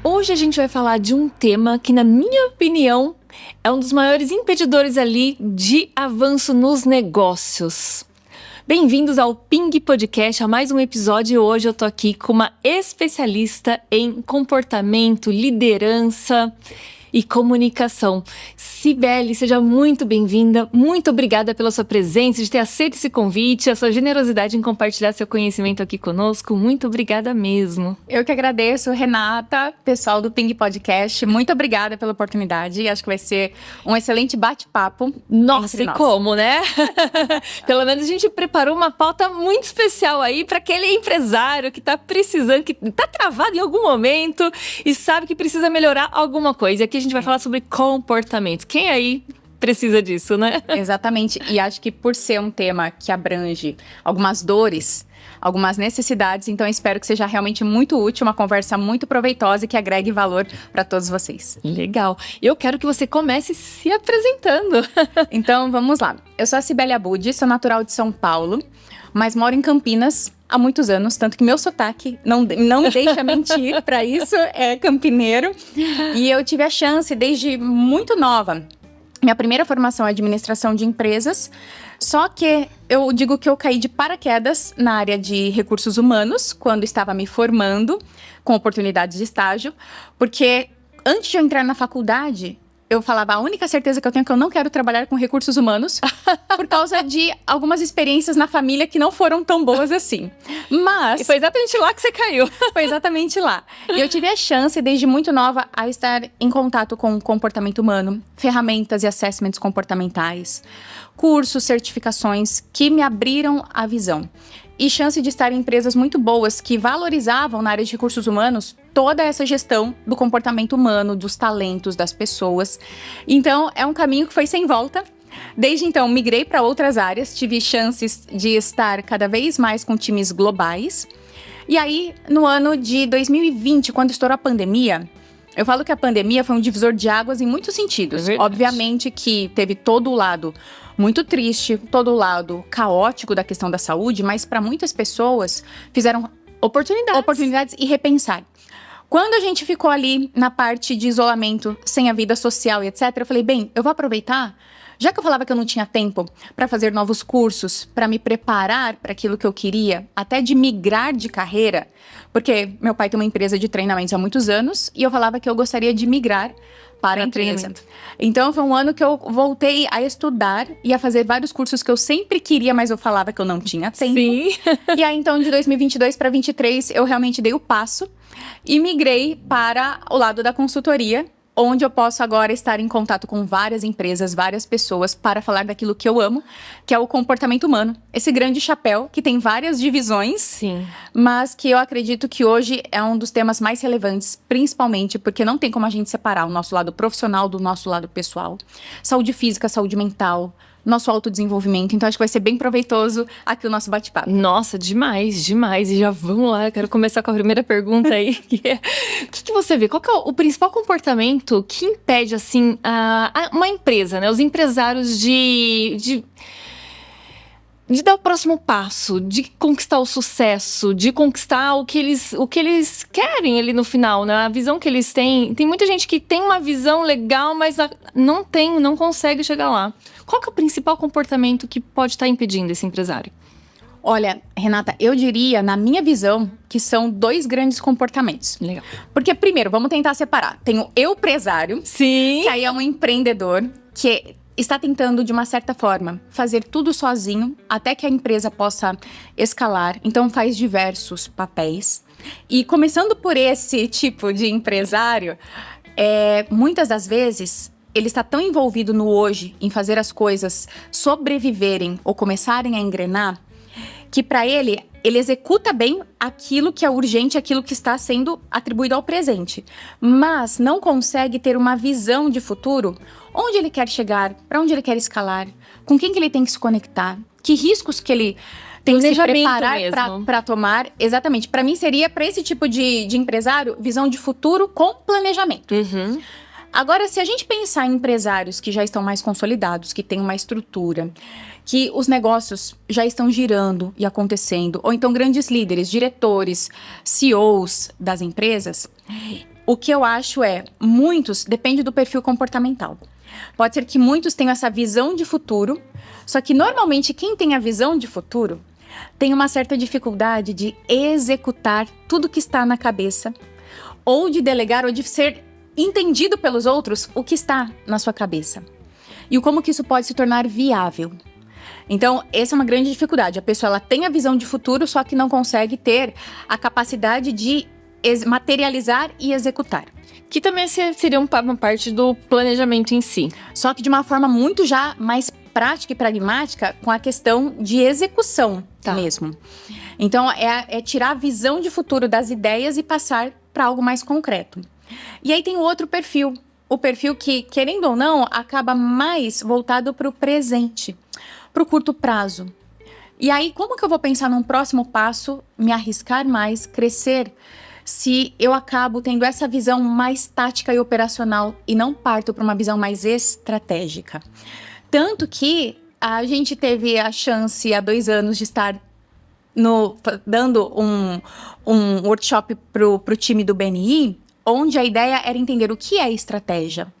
Hoje a gente vai falar de um tema que, na minha opinião, é um dos maiores impedidores ali de avanço nos negócios. Bem-vindos ao Ping Podcast, a mais um episódio, e hoje eu tô aqui com uma especialista em comportamento, liderança e comunicação. Cibele, seja muito bem-vinda, muito obrigada pela sua presença, de ter aceito esse convite, a sua generosidade em compartilhar seu conhecimento aqui conosco, muito obrigada mesmo. Eu que agradeço, Renata, pessoal do Ping Podcast, muito obrigada pela oportunidade, acho que vai ser um excelente bate-papo. Nossa, e como, né? Pelo menos a gente preparou uma pauta muito especial aí para aquele empresário que tá precisando, que tá travado em algum momento e sabe que precisa melhorar alguma coisa. E aqui a gente vai falar sobre comportamentos. Quem aí precisa disso, né? Exatamente. E acho que por ser um tema que abrange algumas dores, algumas necessidades, então espero que seja realmente muito útil, uma conversa muito proveitosa e que agregue valor para todos vocês. Legal. Eu quero que você comece se apresentando. Então, vamos lá. Eu sou a Cibele Abud, sou natural de São Paulo, mas moro em Campinas há muitos anos, tanto que meu sotaque não deixa mentir para isso, é campineiro. E eu tive a chance desde muito nova. Minha primeira formação é administração de empresas, só que eu digo que eu caí de paraquedas na área de recursos humanos, quando estava me formando, com oportunidades de estágio, porque antes de eu entrar na faculdade, eu falava, a única certeza que eu tenho é que eu não quero trabalhar com recursos humanos, por causa de algumas experiências na família que não foram tão boas assim. Mas... E foi exatamente lá que você caiu. Foi exatamente lá. E eu tive a chance, desde muito nova, a estar em contato com o comportamento humano, ferramentas e assessments comportamentais, cursos, certificações que me abriram a visão. E chance de estar em empresas muito boas que valorizavam na área de recursos humanos toda essa gestão do comportamento humano, dos talentos, das pessoas. Então, é um caminho que foi sem volta. Desde então, migrei para outras áreas, tive chances de estar cada vez mais com times globais. E aí, no ano de 2020, quando estourou a pandemia, eu falo que a pandemia foi um divisor de águas em muitos sentidos. Obviamente que teve todo o lado muito triste, todo o lado caótico da questão da saúde, mas para muitas pessoas fizeram oportunidades e repensar. Quando a gente ficou ali na parte de isolamento, sem a vida social e etc., eu falei, bem, eu vou aproveitar, já que eu falava que eu não tinha tempo para fazer novos cursos, para me preparar para aquilo que eu queria, até de migrar de carreira, porque meu pai tem uma empresa de treinamentos há muitos anos e eu falava que eu gostaria de migrar para a empresa. Então, foi um ano que eu voltei a estudar e a fazer vários cursos que eu sempre queria, mas eu falava que eu não tinha tempo. Sim. E aí, então, de 2022 para 2023, eu realmente dei o passo e migrei para o lado da consultoria, onde eu posso agora estar em contato com várias empresas, várias pessoas, para falar daquilo que eu amo, que é o comportamento humano. Esse grande chapéu, que tem várias divisões, sim, mas que eu acredito que hoje é um dos temas mais relevantes, principalmente porque não tem como a gente separar o nosso lado profissional do nosso lado pessoal. Saúde física, saúde mental, nosso autodesenvolvimento. Então, acho que vai ser bem proveitoso aqui o nosso bate-papo. Nossa, demais, demais. E já vamos lá, eu quero começar com a primeira pergunta aí, que é, o que você vê? Qual que é o principal comportamento que impede, assim, uma empresa, né? Os empresários de dar o próximo passo, de conquistar o sucesso, de conquistar o que eles querem ali no final, né? A visão que eles têm. Tem muita gente que tem uma visão legal, mas não consegue chegar lá. Qual que é o principal comportamento que pode estar impedindo esse empresário? Olha, Renata, eu diria, na minha visão, que são dois grandes comportamentos. Legal. Porque, primeiro, vamos tentar separar. Tem o eu-presário, sim, que aí é um empreendedor que está tentando, de uma certa forma, fazer tudo sozinho, até que a empresa possa escalar. Então, faz diversos papéis. E começando por esse tipo de empresário, muitas das vezes ele está tão envolvido no hoje, em fazer as coisas sobreviverem ou começarem a engrenar, que para ele executa bem aquilo que é urgente, aquilo que está sendo atribuído ao presente, mas não consegue ter uma visão de futuro, onde ele quer chegar, para onde ele quer escalar, com quem que ele tem que se conectar, que riscos que ele tem que se preparar para tomar. Exatamente, para mim seria, para esse tipo de empresário, visão de futuro com planejamento. Uhum. Agora, se a gente pensar em empresários que já estão mais consolidados, que têm uma estrutura, que os negócios já estão girando e acontecendo, ou então grandes líderes, diretores, CEOs das empresas, O que eu acho muitos, depende do perfil comportamental. Pode ser que muitos tenham essa visão de futuro, só que normalmente quem tem a visão de futuro tem uma certa dificuldade de executar tudo que está na cabeça, ou de delegar, ou de ser entendido pelos outros o que está na sua cabeça. E como que isso pode se tornar viável. Então, essa é uma grande dificuldade. A pessoa ela tem a visão de futuro, só que não consegue ter a capacidade de materializar e executar. Que também seria uma parte do planejamento em si. Só que de uma forma muito já mais prática e pragmática, com a questão de execução mesmo. Então, é tirar a visão de futuro das ideias e passar para algo mais concreto. E aí tem o outro perfil. O perfil que, querendo ou não, acaba mais voltado para o presente, para o curto prazo. E aí, como que eu vou pensar num próximo passo, me arriscar mais, crescer, se eu acabo tendo essa visão mais tática e operacional e não parto para uma visão mais estratégica? Tanto que a gente teve a chance há 2 anos de estar dando um workshop pro time do BNI, onde a ideia era entender o que é estratégia.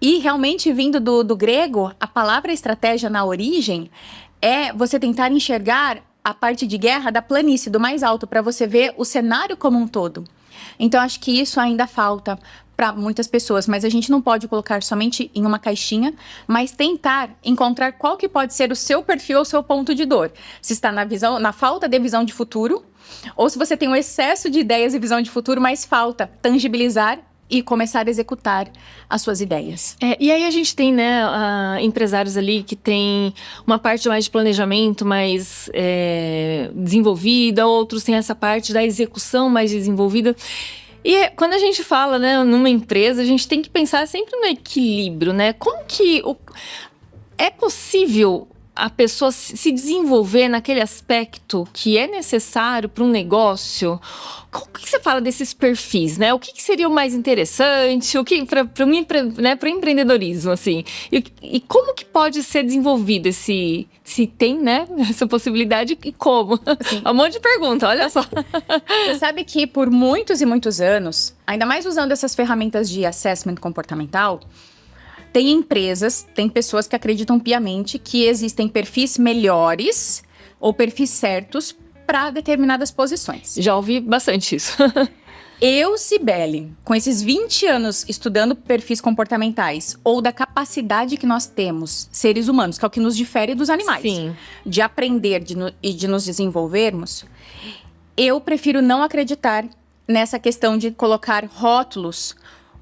E realmente, vindo do grego, a palavra estratégia na origem é você tentar enxergar a parte de guerra da planície, do mais alto, para você ver o cenário como um todo. Então, acho que isso ainda falta para muitas pessoas, mas a gente não pode colocar somente em uma caixinha, mas tentar encontrar qual que pode ser o seu perfil ou o seu ponto de dor. Se está na falta de visão de futuro, ou se você tem um excesso de ideias e visão de futuro, mas falta tangibilizar e começar a executar as suas ideias. E aí a gente tem, né, empresários ali que tem uma parte mais de planejamento mais desenvolvida, outros têm essa parte da execução mais desenvolvida. E quando a gente fala, né, numa empresa, a gente tem que pensar sempre no equilíbrio, né? Como que é possível a pessoa se desenvolver naquele aspecto que é necessário para um negócio? Como que você fala desses perfis, né? O que seria o mais interessante? O que para o empreendedorismo, assim? E como que pode ser desenvolvido se tem, né, essa possibilidade e como? Sim. Um monte de pergunta, olha só. Você sabe que por muitos e muitos anos, ainda mais usando essas ferramentas de assessment comportamental, tem empresas, tem pessoas que acreditam piamente que existem perfis melhores ou perfis certos para determinadas posições. Já ouvi bastante isso. Eu, Cibele, com esses 20 anos estudando perfis comportamentais ou da capacidade que nós temos, seres humanos, que é o que nos difere dos animais, sim, de aprender e de nos desenvolvermos, eu prefiro não acreditar nessa questão de colocar rótulos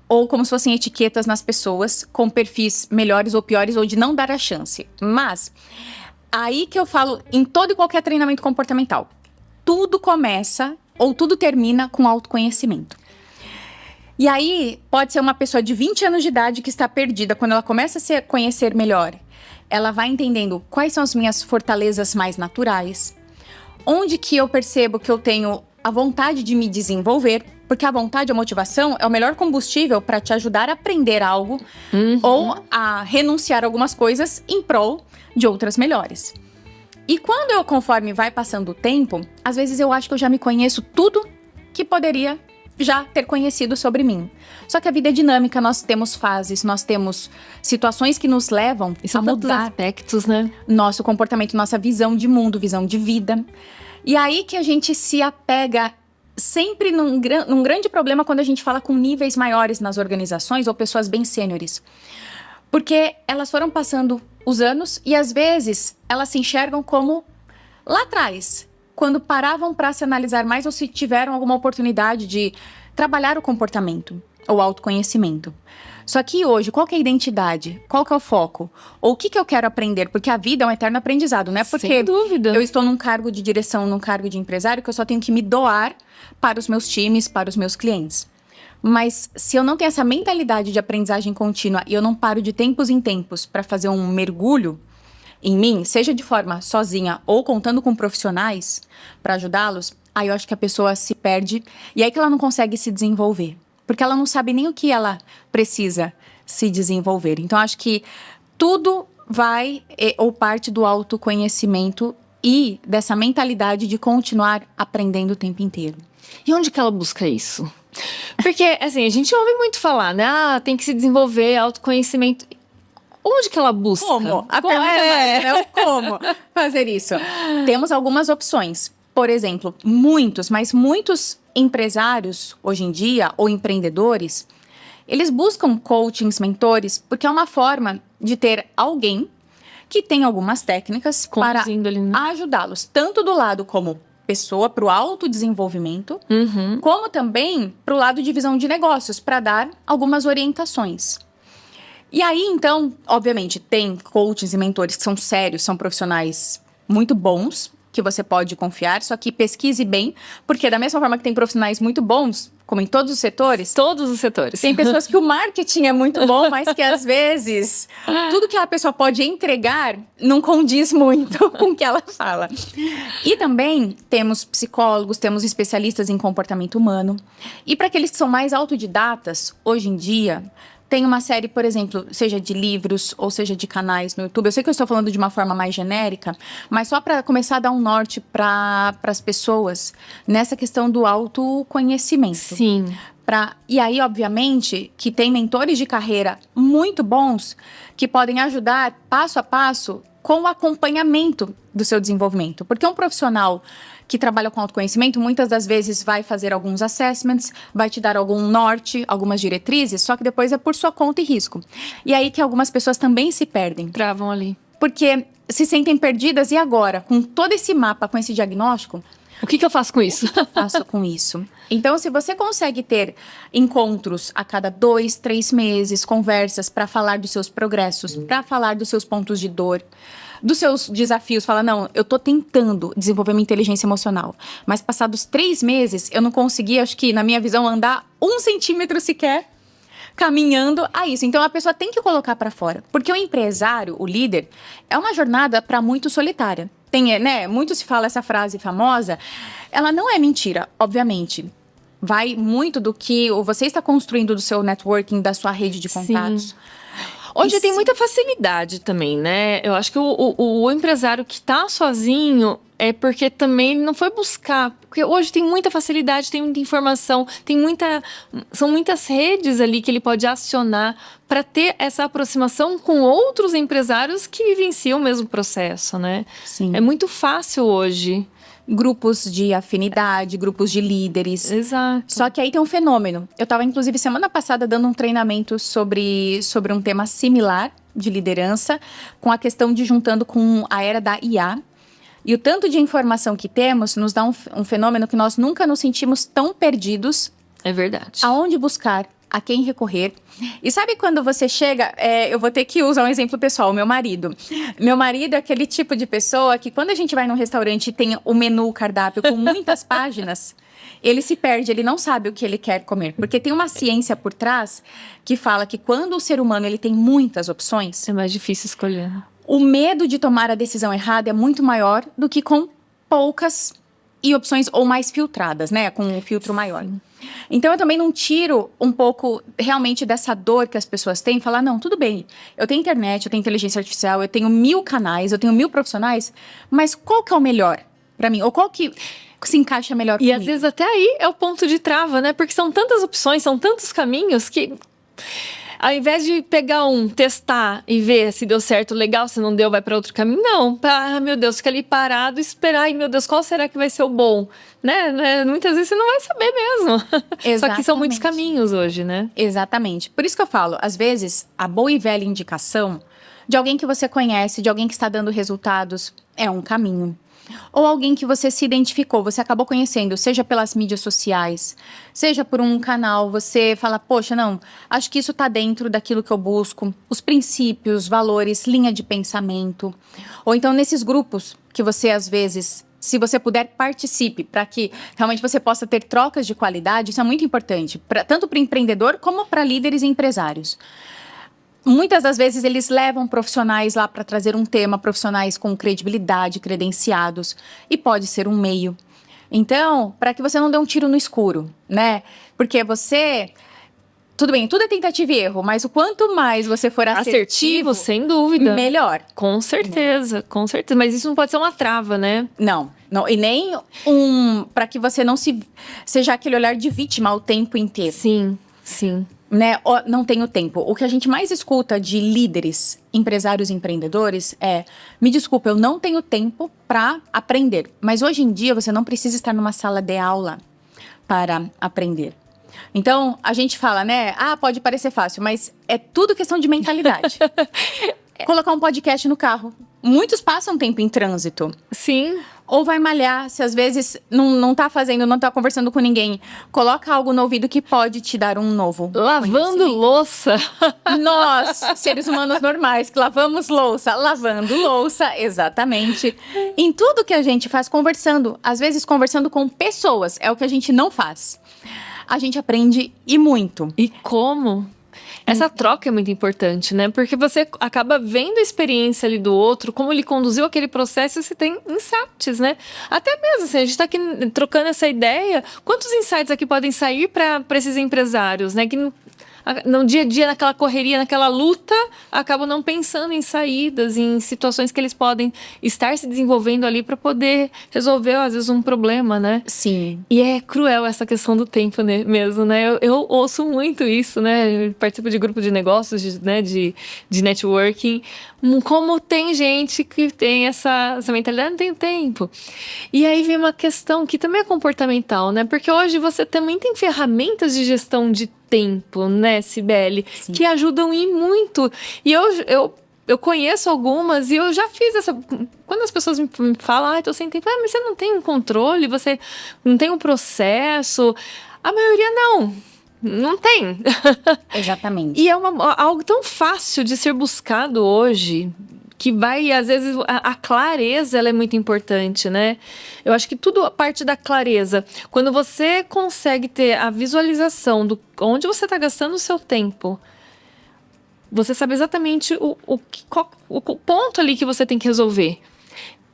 ou como se fossem etiquetas nas pessoas com perfis melhores ou piores, ou de não dar a chance. Mas, aí que eu falo em todo e qualquer treinamento comportamental, tudo começa ou tudo termina com autoconhecimento. E aí, pode ser uma pessoa de 20 anos de idade que está perdida, quando ela começa a se conhecer melhor, ela vai entendendo quais são as minhas fortalezas mais naturais, onde que eu percebo que eu tenho a vontade de me desenvolver, porque a vontade, a motivação é o melhor combustível para te ajudar a aprender algo ou a renunciar a algumas coisas em prol de outras melhores. E quando conforme vai passando o tempo, às vezes eu acho que eu já me conheço tudo que poderia já ter conhecido sobre mim. Só que a vida é dinâmica, nós temos fases, nós temos situações que nos levam a mudar aspectos, né? Nosso comportamento, nossa visão de mundo, visão de vida. E aí que a gente se apega sempre num grande problema quando a gente fala com níveis maiores nas organizações ou pessoas bem sêniores. Porque elas foram passando os anos e às vezes elas se enxergam como lá atrás, quando paravam para se analisar mais ou se tiveram alguma oportunidade de trabalhar o comportamento ou autoconhecimento. Só que hoje, qual que é a identidade? Qual que é o foco? Ou o que eu quero aprender? Porque a vida é um eterno aprendizado, não é porque sem dúvida, eu estou num cargo de direção, num cargo de empresário, que eu só tenho que me doar para os meus times, para os meus clientes. Mas se eu não tenho essa mentalidade de aprendizagem contínua e eu não paro de tempos em tempos para fazer um mergulho em mim, seja de forma sozinha ou contando com profissionais para ajudá-los, aí eu acho que a pessoa se perde e aí que ela não consegue se desenvolver. Porque ela não sabe nem o que ela precisa se desenvolver. Então, acho que tudo vai ou parte do autoconhecimento e dessa mentalidade de continuar aprendendo o tempo inteiro. E onde que ela busca isso? Porque, assim, a gente ouve muito falar, né? Ah, tem que se desenvolver autoconhecimento. Onde que ela busca? Como? A pergunta é, né? Como fazer isso? Temos algumas opções. Por exemplo, mas muitos empresários hoje em dia, ou empreendedores, eles buscam coachings, mentores, porque é uma forma de ter alguém que tem algumas técnicas para Conduzindo ali, né? ajudá-los, tanto do lado como pessoa, para o autodesenvolvimento, como também para o lado de visão de negócios, para dar algumas orientações. E aí, então, obviamente, tem coaches e mentores que são sérios, são profissionais muito bons, que você pode confiar, só que pesquise bem, porque da mesma forma que tem profissionais muito bons, como em todos os setores... Todos os setores. Tem pessoas que o marketing é muito bom, mas que às vezes tudo que a pessoa pode entregar não condiz muito com o que ela fala. E também temos psicólogos, temos especialistas em comportamento humano. E para aqueles que são mais autodidatas, hoje em dia... Tem uma série, por exemplo, seja de livros ou seja de canais no YouTube. Eu sei que eu estou falando de uma forma mais genérica, mas só para começar a dar um norte para as pessoas nessa questão do autoconhecimento. Sim. E aí, obviamente, que tem mentores de carreira muito bons que podem ajudar passo a passo com o acompanhamento do seu desenvolvimento. Porque um profissional que trabalha com autoconhecimento, muitas das vezes vai fazer alguns assessments, vai te dar algum norte, algumas diretrizes, só que depois é por sua conta e risco. E aí que algumas pessoas também se perdem. Travam ali. Porque se sentem perdidas, e agora? Com todo esse mapa, com esse diagnóstico... O que eu faço com isso? O que eu faço com isso? Então, se você consegue ter encontros a cada 2, 3 meses, conversas para falar dos seus progressos, para falar dos seus pontos de dor, dos seus desafios, fala, não, eu tô tentando desenvolver minha inteligência emocional, mas passados 3 meses, eu não consegui, acho que na minha visão, andar 1 centímetro sequer caminhando a isso. Então, a pessoa tem que colocar para fora, porque o empresário, o líder, é uma jornada para muito solitária. Tem, né, muito se fala essa frase famosa, ela não é mentira, obviamente. Vai muito do que você está construindo do seu networking, da sua rede de contatos. Sim. Hoje tem muita facilidade também, né? Eu acho que o empresário que tá sozinho é porque também ele não foi buscar. Porque hoje tem muita facilidade, tem muita informação, são muitas redes ali que ele pode acionar para ter essa aproximação com outros empresários que vivenciam o mesmo processo, né? Sim. É muito fácil hoje. Grupos de afinidade, grupos de líderes. Exato. Só que aí tem um fenômeno. Eu estava, inclusive, semana passada dando um treinamento sobre um tema similar de liderança, com a questão de juntando com a era da IA. E o tanto de informação que temos nos dá um fenômeno que nós nunca nos sentimos tão perdidos. É verdade. Aonde buscar? A quem recorrer. E sabe quando você chega, eu vou ter que usar um exemplo pessoal, meu marido. Meu marido é aquele tipo de pessoa que quando a gente vai num restaurante e tem o menu, o cardápio com muitas páginas, ele se perde, ele não sabe o que ele quer comer. Porque tem uma ciência por trás que fala que quando o ser humano ele tem muitas opções... É mais difícil escolher. O medo de tomar a decisão errada é muito maior do que com poucas e opções ou mais filtradas, né? Com um filtro maior. Então, eu também não tiro um pouco realmente dessa dor que as pessoas têm. Falar, não, tudo bem, eu tenho internet, eu tenho inteligência artificial, eu tenho 1000 canais, eu tenho 1000 profissionais, mas qual que é o melhor para mim? Ou qual que se encaixa melhor comigo? E às vezes até aí é o ponto de trava, né? Porque são tantas opções, são tantos caminhos que... Ao invés de pegar testar e ver se deu certo, legal, se não deu, vai para outro caminho. Não, meu Deus, fica ali parado, esperar. Ai, meu Deus, qual será que vai ser o bom? Né? Muitas vezes você não vai saber mesmo. Exatamente. Só que são muitos caminhos hoje, né? Exatamente. Por isso que eu falo, às vezes, a boa e velha indicação de alguém que você conhece, de alguém que está dando resultados, é um caminho. Ou alguém que você se identificou, você acabou conhecendo, seja pelas mídias sociais, seja por um canal, você fala, poxa, não, acho que isso está dentro daquilo que eu busco, os princípios, valores, linha de pensamento. Ou então nesses grupos que você, às vezes, se você puder, participe, para que realmente você possa ter trocas de qualidade, isso é muito importante, tanto para o empreendedor como para líderes e empresários. Muitas das vezes eles levam profissionais lá para trazer um tema, profissionais com credibilidade, credenciados, e pode ser um meio. Então, para que você não dê um tiro no escuro, né? Porque você tudo bem, tudo é tentativa e erro, mas o quanto mais você for assertivo, sem dúvida. melhor. Com certeza, com certeza. Mas isso não pode ser uma trava, né? Não, e nem para que você não seja aquele olhar de vítima o tempo inteiro. Sim, sim. Né? Não tenho tempo. O que a gente mais escuta de líderes, empresários e empreendedores é: me desculpa, eu não tenho tempo para aprender. Mas hoje em dia você não precisa estar numa sala de aula para aprender. Então, a gente fala, né? Pode parecer fácil, mas é tudo questão de mentalidade. Colocar um podcast no carro. Muitos passam tempo em trânsito. Sim. Ou vai malhar, se às vezes não tá conversando com ninguém. Coloca algo no ouvido que pode te dar um novo Lavando louça. Nós, seres humanos normais, que lavamos louça. Lavando louça, exatamente. Em tudo que a gente faz, conversando. Às vezes, conversando com pessoas. É o que a gente não faz. A gente aprende e muito. E como? Essa troca é muito importante, né? Porque você acaba vendo a experiência ali do outro, como ele conduziu aquele processo, e você tem insights, né? Até mesmo, assim, a gente tá aqui trocando essa ideia. Quantos insights aqui podem sair para esses empresários, né? Que no dia a dia, naquela correria, naquela luta, acabam não pensando em saídas, em situações que eles podem estar se desenvolvendo ali para poder resolver, às vezes, um problema, né? Sim. E é cruel essa questão do tempo, né, mesmo, né? Eu ouço muito isso, né? Eu participo de grupo de negócios, de networking. Como tem gente que tem essa mentalidade, não tem tempo. E aí vem uma questão que também é comportamental, né? Porque hoje você também tem ferramentas de gestão de tempo, né, Cibele? Sim. Que ajudam e muito. E eu conheço algumas e eu já fiz essa... Quando as pessoas me falam, tô sem tempo, mas você não tem um controle, você não tem um processo. A maioria não tem. Exatamente. E é algo tão fácil de ser buscado hoje, que vai, às vezes, a clareza, ela é muito importante, né? Eu acho que tudo parte da clareza. Quando você consegue ter a visualização de onde você está gastando o seu tempo, você sabe exatamente o ponto ali que você tem que resolver.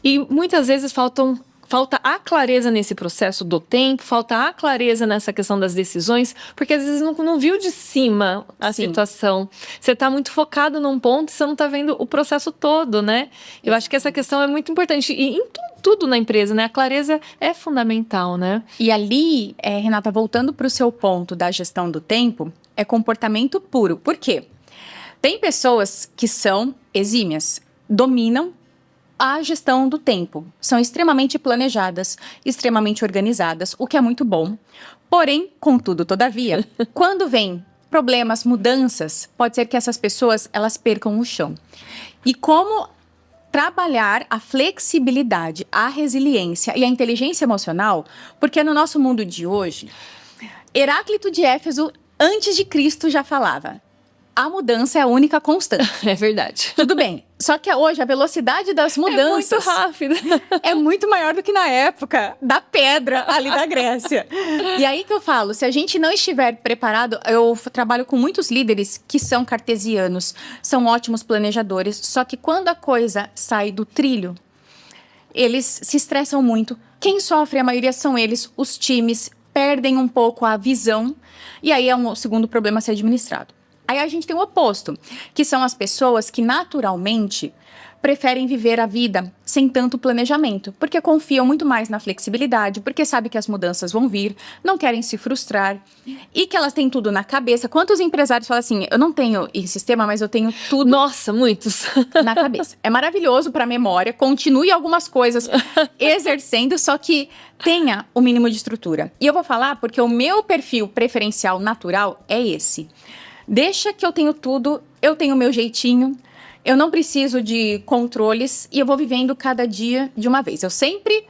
E muitas vezes falta a clareza nesse processo do tempo, falta a clareza nessa questão das decisões, porque às vezes não viu de cima a Sim. situação. Você está muito focado num ponto e você não está vendo o processo todo, né? Eu acho que essa questão é muito importante. E em tudo na empresa, né? A clareza é fundamental, né? E ali, Renata, voltando para o seu ponto da gestão do tempo, é comportamento puro. Por quê? Tem pessoas que são exímias, dominam a gestão do tempo. São extremamente planejadas, extremamente organizadas, o que é muito bom. Porém, contudo, todavia, quando vem problemas, mudanças, pode ser que essas pessoas, elas percam o chão. E como trabalhar a flexibilidade, a resiliência e a inteligência emocional, porque no nosso mundo de hoje, Heráclito de Éfeso, antes de Cristo, já falava: a mudança é a única constante. É verdade. Tudo bem. Só que hoje a velocidade das mudanças... É muito rápida. É muito maior do que na época da pedra ali da Grécia. E aí que eu falo, se a gente não estiver preparado... Eu trabalho com muitos líderes que são cartesianos, são ótimos planejadores, só que quando a coisa sai do trilho, eles se estressam muito. Quem sofre, a maioria são eles, os times, perdem um pouco a visão, e aí é um segundo problema a ser administrado. Aí a gente tem o oposto, que são as pessoas que naturalmente preferem viver a vida sem tanto planejamento, porque confiam muito mais na flexibilidade, porque sabem que as mudanças vão vir, não querem se frustrar e que elas têm tudo na cabeça. Quantos empresários falam assim: eu não tenho esse sistema, mas eu tenho tudo... Nossa, muitos. Na cabeça. É maravilhoso para a memória, continue algumas coisas exercendo, só que tenha o mínimo de estrutura. E eu vou falar porque o meu perfil preferencial natural é esse. Deixa que eu tenho tudo, eu tenho o meu jeitinho, eu não preciso de controles e eu vou vivendo cada dia de uma vez. Eu sempre,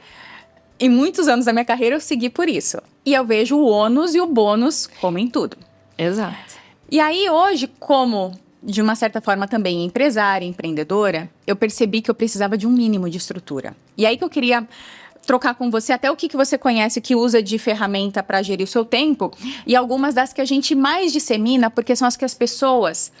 em muitos anos da minha carreira, eu segui por isso. E eu vejo o ônus e o bônus como em tudo. Exato. E aí hoje, como de uma certa forma também empresária, empreendedora, eu percebi que eu precisava de um mínimo de estrutura. E aí que eu queria trocar com você até o que você conhece que usa de ferramenta para gerir o seu tempo e algumas das que a gente mais dissemina, porque são as que as pessoas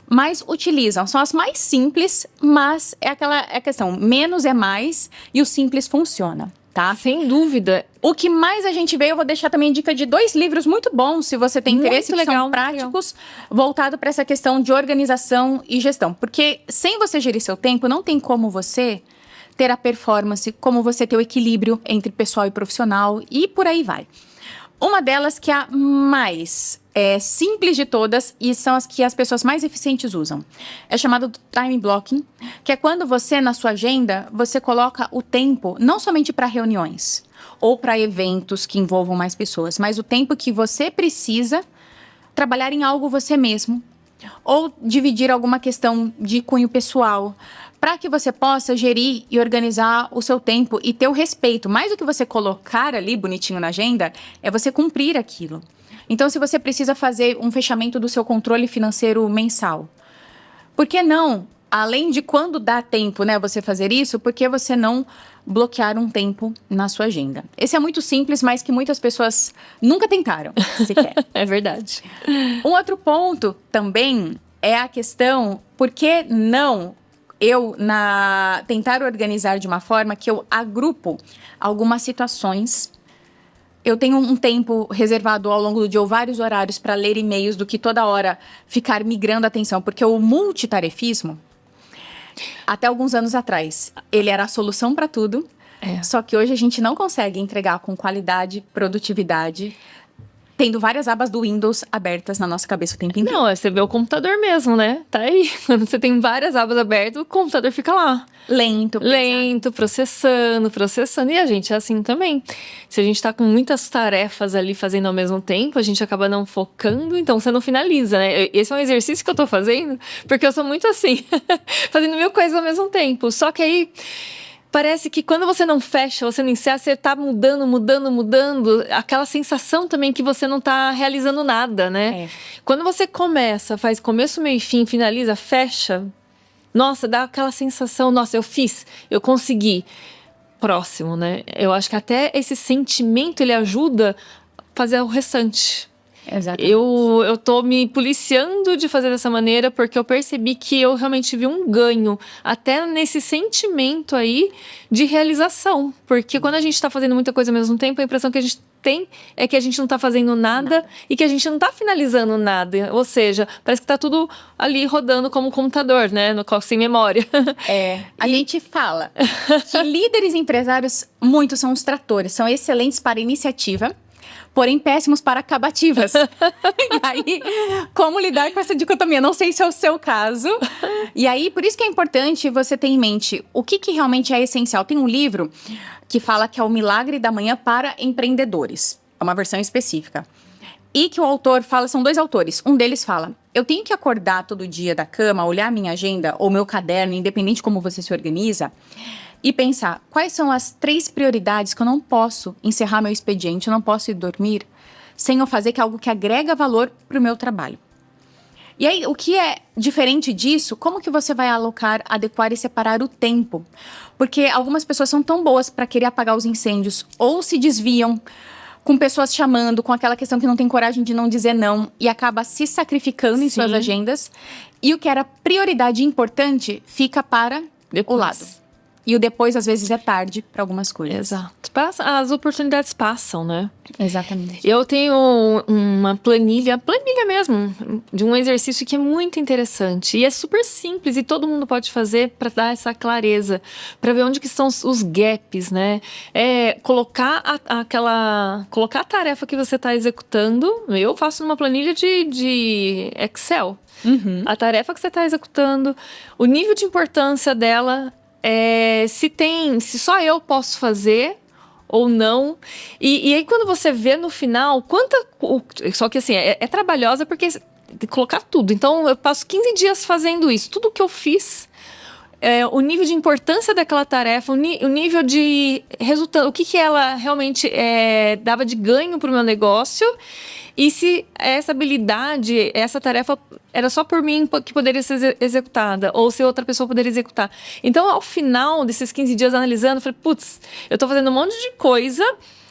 mais utilizam. São as mais simples, mas é a questão, menos é mais e o simples funciona, tá? Sem dúvida. O que mais a gente vê, eu vou deixar também dica de 2 livros muito bons, se você tem interesse, que são práticos, voltado para essa questão de organização e gestão. Porque sem você gerir seu tempo, não tem como você ter a performance, como você ter o equilíbrio entre pessoal e profissional, e por aí vai. Uma delas que é a mais simples de todas e são as que as pessoas mais eficientes usam. É chamado de time blocking, que é quando você, na sua agenda, você coloca o tempo não somente para reuniões ou para eventos que envolvam mais pessoas, mas o tempo que você precisa trabalhar em algo você mesmo ou dividir alguma questão de cunho pessoal, para que você possa gerir e organizar o seu tempo e ter o respeito. Mais do que você colocar ali bonitinho na agenda, é você cumprir aquilo. Então, se você precisa fazer um fechamento do seu controle financeiro mensal, por que não, além de quando dá tempo, né, você fazer isso, por que você não bloquear um tempo na sua agenda? Esse é muito simples, mas que muitas pessoas nunca tentaram, sequer. É verdade. Um outro ponto também é a questão, por que não tentar organizar de uma forma que eu agrupo algumas situações. Eu tenho um tempo reservado ao longo do dia ou vários horários para ler e-mails do que toda hora ficar migrando a atenção, porque o multitarefismo, até alguns anos atrás, ele era a solução para tudo, só que hoje a gente não consegue entregar com qualidade, produtividade, tendo várias abas do Windows abertas na nossa cabeça o tempo inteiro. Não, você vê o computador mesmo, né? Tá aí. Quando você tem várias abas abertas, o computador fica lá. Lento, processando. E a gente é assim também. Se a gente tá com muitas tarefas ali fazendo ao mesmo tempo, a gente acaba não focando, então você não finaliza, né? Esse é um exercício que eu tô fazendo, porque eu sou muito assim, fazendo 1000 coisas ao mesmo tempo. Só que aí parece que quando você não fecha, você não encerra, você tá mudando, aquela sensação também que você não tá realizando nada, né? Quando você começa, faz começo, meio e fim, finaliza, fecha, nossa, dá aquela sensação, nossa, eu fiz, eu consegui. Próximo, né? Eu acho que até esse sentimento, ele ajuda a fazer o restante. Exatamente. Eu tô me policiando de fazer dessa maneira porque eu percebi que eu realmente vi um ganho até nesse sentimento aí de realização. Porque quando a gente tá fazendo muita coisa ao mesmo tempo, a impressão que a gente tem é que a gente não tá fazendo nada e que a gente não tá finalizando nada. Ou seja, parece que tá tudo ali rodando como um computador, né? No sem memória. A gente fala que líderes empresários, muitos são os tratores, são excelentes para iniciativa, porém péssimos para acabativas. E aí, como lidar com essa dicotomia? Não sei se é o seu caso. E aí, por isso que é importante você ter em mente o que realmente é essencial. Tem um livro que fala que é o Milagre da Manhã para Empreendedores. É uma versão específica. E que o autor fala, são 2 autores. Um deles fala, eu tenho que acordar todo dia da cama, olhar minha agenda ou meu caderno, independente de como você se organiza, e pensar, quais são as 3 prioridades que eu não posso encerrar meu expediente, eu não posso ir dormir sem eu fazer que é algo que agrega valor para o meu trabalho. E aí, o que é diferente disso, como que você vai alocar, adequar e separar o tempo? Porque algumas pessoas são tão boas para querer apagar os incêndios ou se desviam com pessoas chamando, com aquela questão que não tem coragem de não dizer não e acaba se sacrificando em suas agendas. E o que era prioridade importante fica para o lado. E o depois, às vezes, é tarde para algumas coisas. Exato. As oportunidades passam, né? Exatamente. Eu tenho uma planilha mesmo, de um exercício que é muito interessante. E é super simples e todo mundo pode fazer para dar essa clareza, para ver onde que estão os gaps, né? Colocar a tarefa que você está executando. Eu faço numa planilha de Excel. A tarefa que você está executando, o nível de importância dela, se só eu posso fazer ou não. E aí quando você vê no final, só que assim, é trabalhosa porque tem que colocar tudo. Então eu passo 15 dias fazendo isso. Tudo que eu fiz, o nível de importância daquela tarefa, o nível de resultado, o que ela realmente dava de ganho para o meu negócio. E se essa habilidade, essa tarefa era só por mim que poderia ser executada, ou se outra pessoa poderia executar. Então, ao final desses 15 dias analisando, eu falei, putz, eu tô fazendo um monte de coisa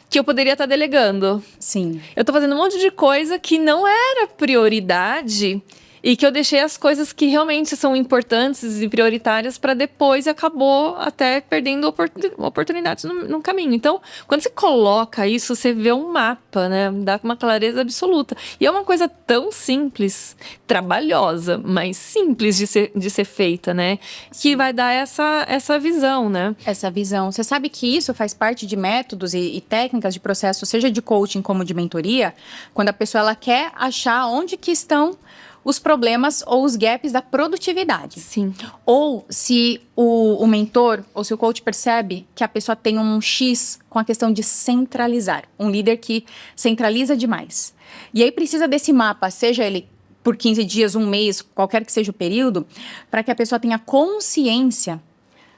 que eu poderia estar delegando. Sim. Eu tô fazendo um monte de coisa que não era prioridade E que eu deixei as coisas que realmente são importantes e prioritárias para depois e acabou até perdendo oportunidades no caminho. Então, quando você coloca isso, você vê um mapa, né? Dá uma clareza absoluta. E é uma coisa tão simples, trabalhosa, mas simples de ser feita, né? Que vai dar essa visão, né? Essa visão. Você sabe que isso faz parte de métodos e técnicas de processo, seja de coaching como de mentoria, quando a pessoa ela quer achar onde que estão os problemas ou os gaps da produtividade. Sim. Ou se o mentor ou se o coach percebe que a pessoa tem um X com a questão de centralizar. Um líder que centraliza demais. E aí precisa desse mapa, seja ele por 15 dias, um mês, qualquer que seja o período, para que a pessoa tenha consciência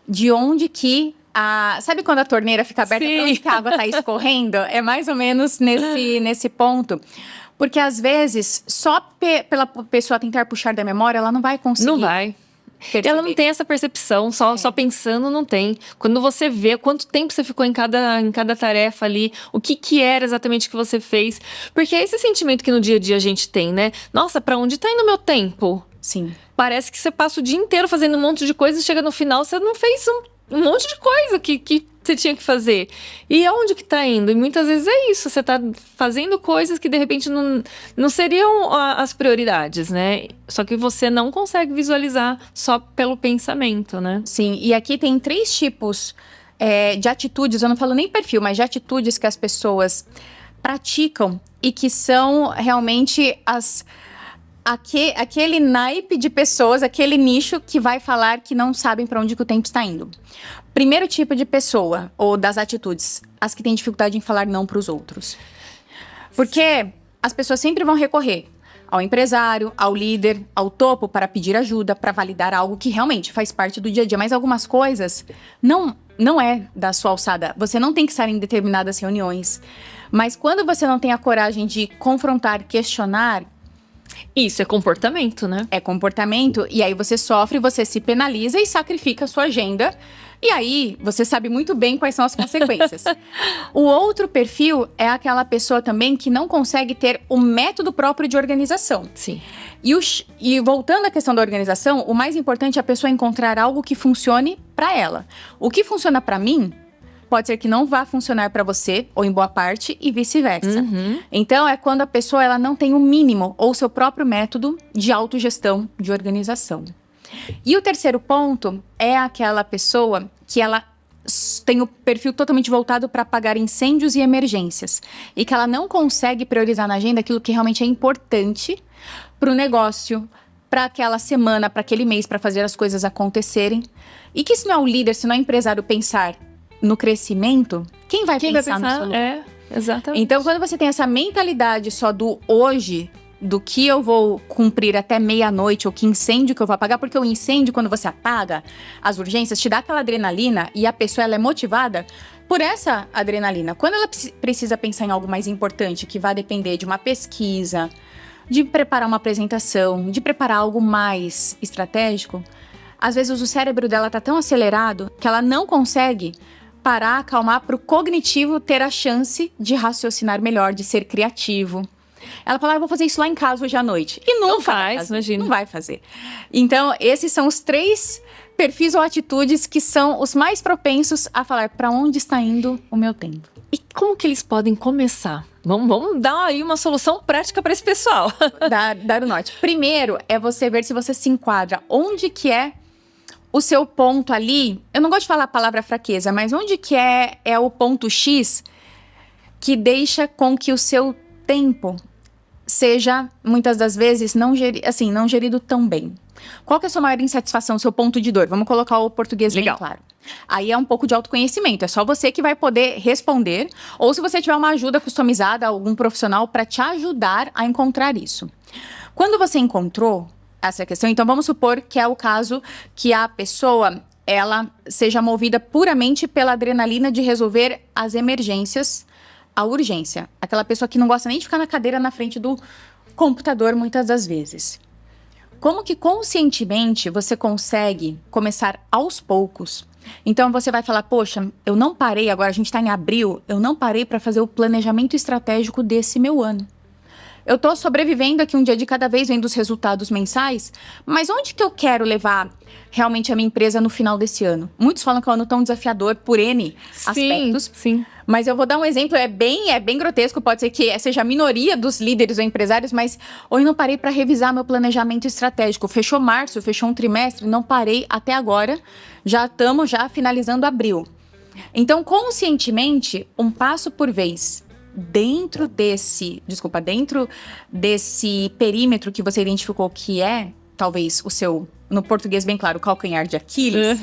de onde que sabe quando a torneira fica aberta, para onde que a água está escorrendo? É mais ou menos nesse ponto. Porque, às vezes, só pela pessoa tentar puxar da memória, ela não vai conseguir. Não vai. Perceber. Ela não tem essa percepção, só pensando não tem. Quando você vê quanto tempo você ficou em cada tarefa ali, o que era exatamente que você fez. Porque é esse sentimento que no dia a dia a gente tem, né? Nossa, pra onde tá indo o meu tempo? Sim. Parece que você passa o dia inteiro fazendo um monte de coisa e chega no final, você não fez um monte de coisa que você tinha que fazer. E aonde que tá indo? E muitas vezes é isso, você tá fazendo coisas que de repente não seriam as prioridades, né? Só que você não consegue visualizar só pelo pensamento, né? Sim, e aqui tem 3 tipos de atitudes, eu não falo nem perfil, mas de atitudes que as pessoas praticam e que são realmente aquele naipe de pessoas, aquele nicho que vai falar que não sabem para onde que o tempo está indo. Primeiro tipo de pessoa, ou das atitudes, as que têm dificuldade em falar não para os outros. Porque as pessoas sempre vão recorrer ao empresário, ao líder, ao topo para pedir ajuda, para validar algo que realmente faz parte do dia a dia. Mas algumas coisas não é da sua alçada. Você não tem que estar em determinadas reuniões. Mas quando você não tem a coragem de confrontar, questionar, isso é comportamento, né? é comportamento, e aí você sofre, você se penaliza e sacrifica a sua agenda. E aí, você sabe muito bem quais são as consequências. O outro perfil é aquela pessoa também que não consegue ter o método próprio de organização. Sim. E voltando à questão da organização, o mais importante é a pessoa encontrar algo que funcione para ela. O que funciona para mim, pode ser que não vá funcionar para você, ou em boa parte, e vice-versa. Uhum. Então, é quando a pessoa ela não tem o mínimo, ou seu próprio método de autogestão, de organização. E o terceiro ponto é aquela pessoa que ela tem o perfil totalmente voltado para apagar incêndios e emergências. E que ela não consegue priorizar na agenda aquilo que realmente é importante para o negócio, para aquela semana, para aquele mês, para fazer as coisas acontecerem. E que se não é o líder, se não é o empresário pensar no crescimento, quem vai pensar no seu lucro? É, exatamente. Então, quando você tem essa mentalidade só do hoje, do que eu vou cumprir até meia-noite, ou que incêndio que eu vou apagar, porque o incêndio, quando você apaga as urgências, te dá aquela adrenalina e a pessoa ela é motivada por essa adrenalina. Quando ela precisa pensar em algo mais importante, que vai depender de uma pesquisa, de preparar uma apresentação, de preparar algo mais estratégico, às vezes o cérebro dela tá tão acelerado que ela não consegue parar, acalmar para o cognitivo ter a chance de raciocinar melhor, de ser criativo. Ela fala, eu vou fazer isso lá em casa hoje à noite. E não faz, imagina. Não vai fazer. Então, esses são os 3 perfis ou atitudes que são os mais propensos a falar para onde está indo o meu tempo. E como que eles podem começar? Vamos dar aí uma solução prática para esse pessoal. Dar o norte. Primeiro, é você ver se você se enquadra. Onde que é o seu ponto ali? Eu não gosto de falar a palavra fraqueza, mas onde que é o ponto X que deixa com que o seu tempo seja, muitas das vezes, não gerido tão bem. Qual que é a sua maior insatisfação, seu ponto de dor? Vamos colocar o português bem claro. Aí é um pouco de autoconhecimento, é só você que vai poder responder, ou se você tiver uma ajuda customizada, algum profissional para te ajudar a encontrar isso. Quando você encontrou essa questão, então vamos supor que é o caso que a pessoa, ela seja movida puramente pela adrenalina de resolver as emergências, a urgência. Aquela pessoa que não gosta nem de ficar na cadeira na frente do computador muitas das vezes. Como que conscientemente você consegue começar aos poucos? Então você vai falar, poxa, eu não parei, agora a gente está em abril, eu não parei para fazer o planejamento estratégico desse meu ano. eu tô sobrevivendo aqui um dia de cada vez, vendo os resultados mensais, mas onde que eu quero levar realmente a minha empresa no final desse ano? Muitos falam que é um ano tão desafiador por N aspectos. Sim. Mas eu vou dar um exemplo, é bem grotesco, pode ser que seja a minoria dos líderes ou empresários, mas hoje não parei para revisar meu planejamento estratégico. Fechou março, fechou um trimestre, não parei até agora, já estamos finalizando abril. Então, conscientemente, um passo por vez, dentro desse perímetro que você identificou que é, talvez, o seu, no português bem claro, calcanhar de Aquiles,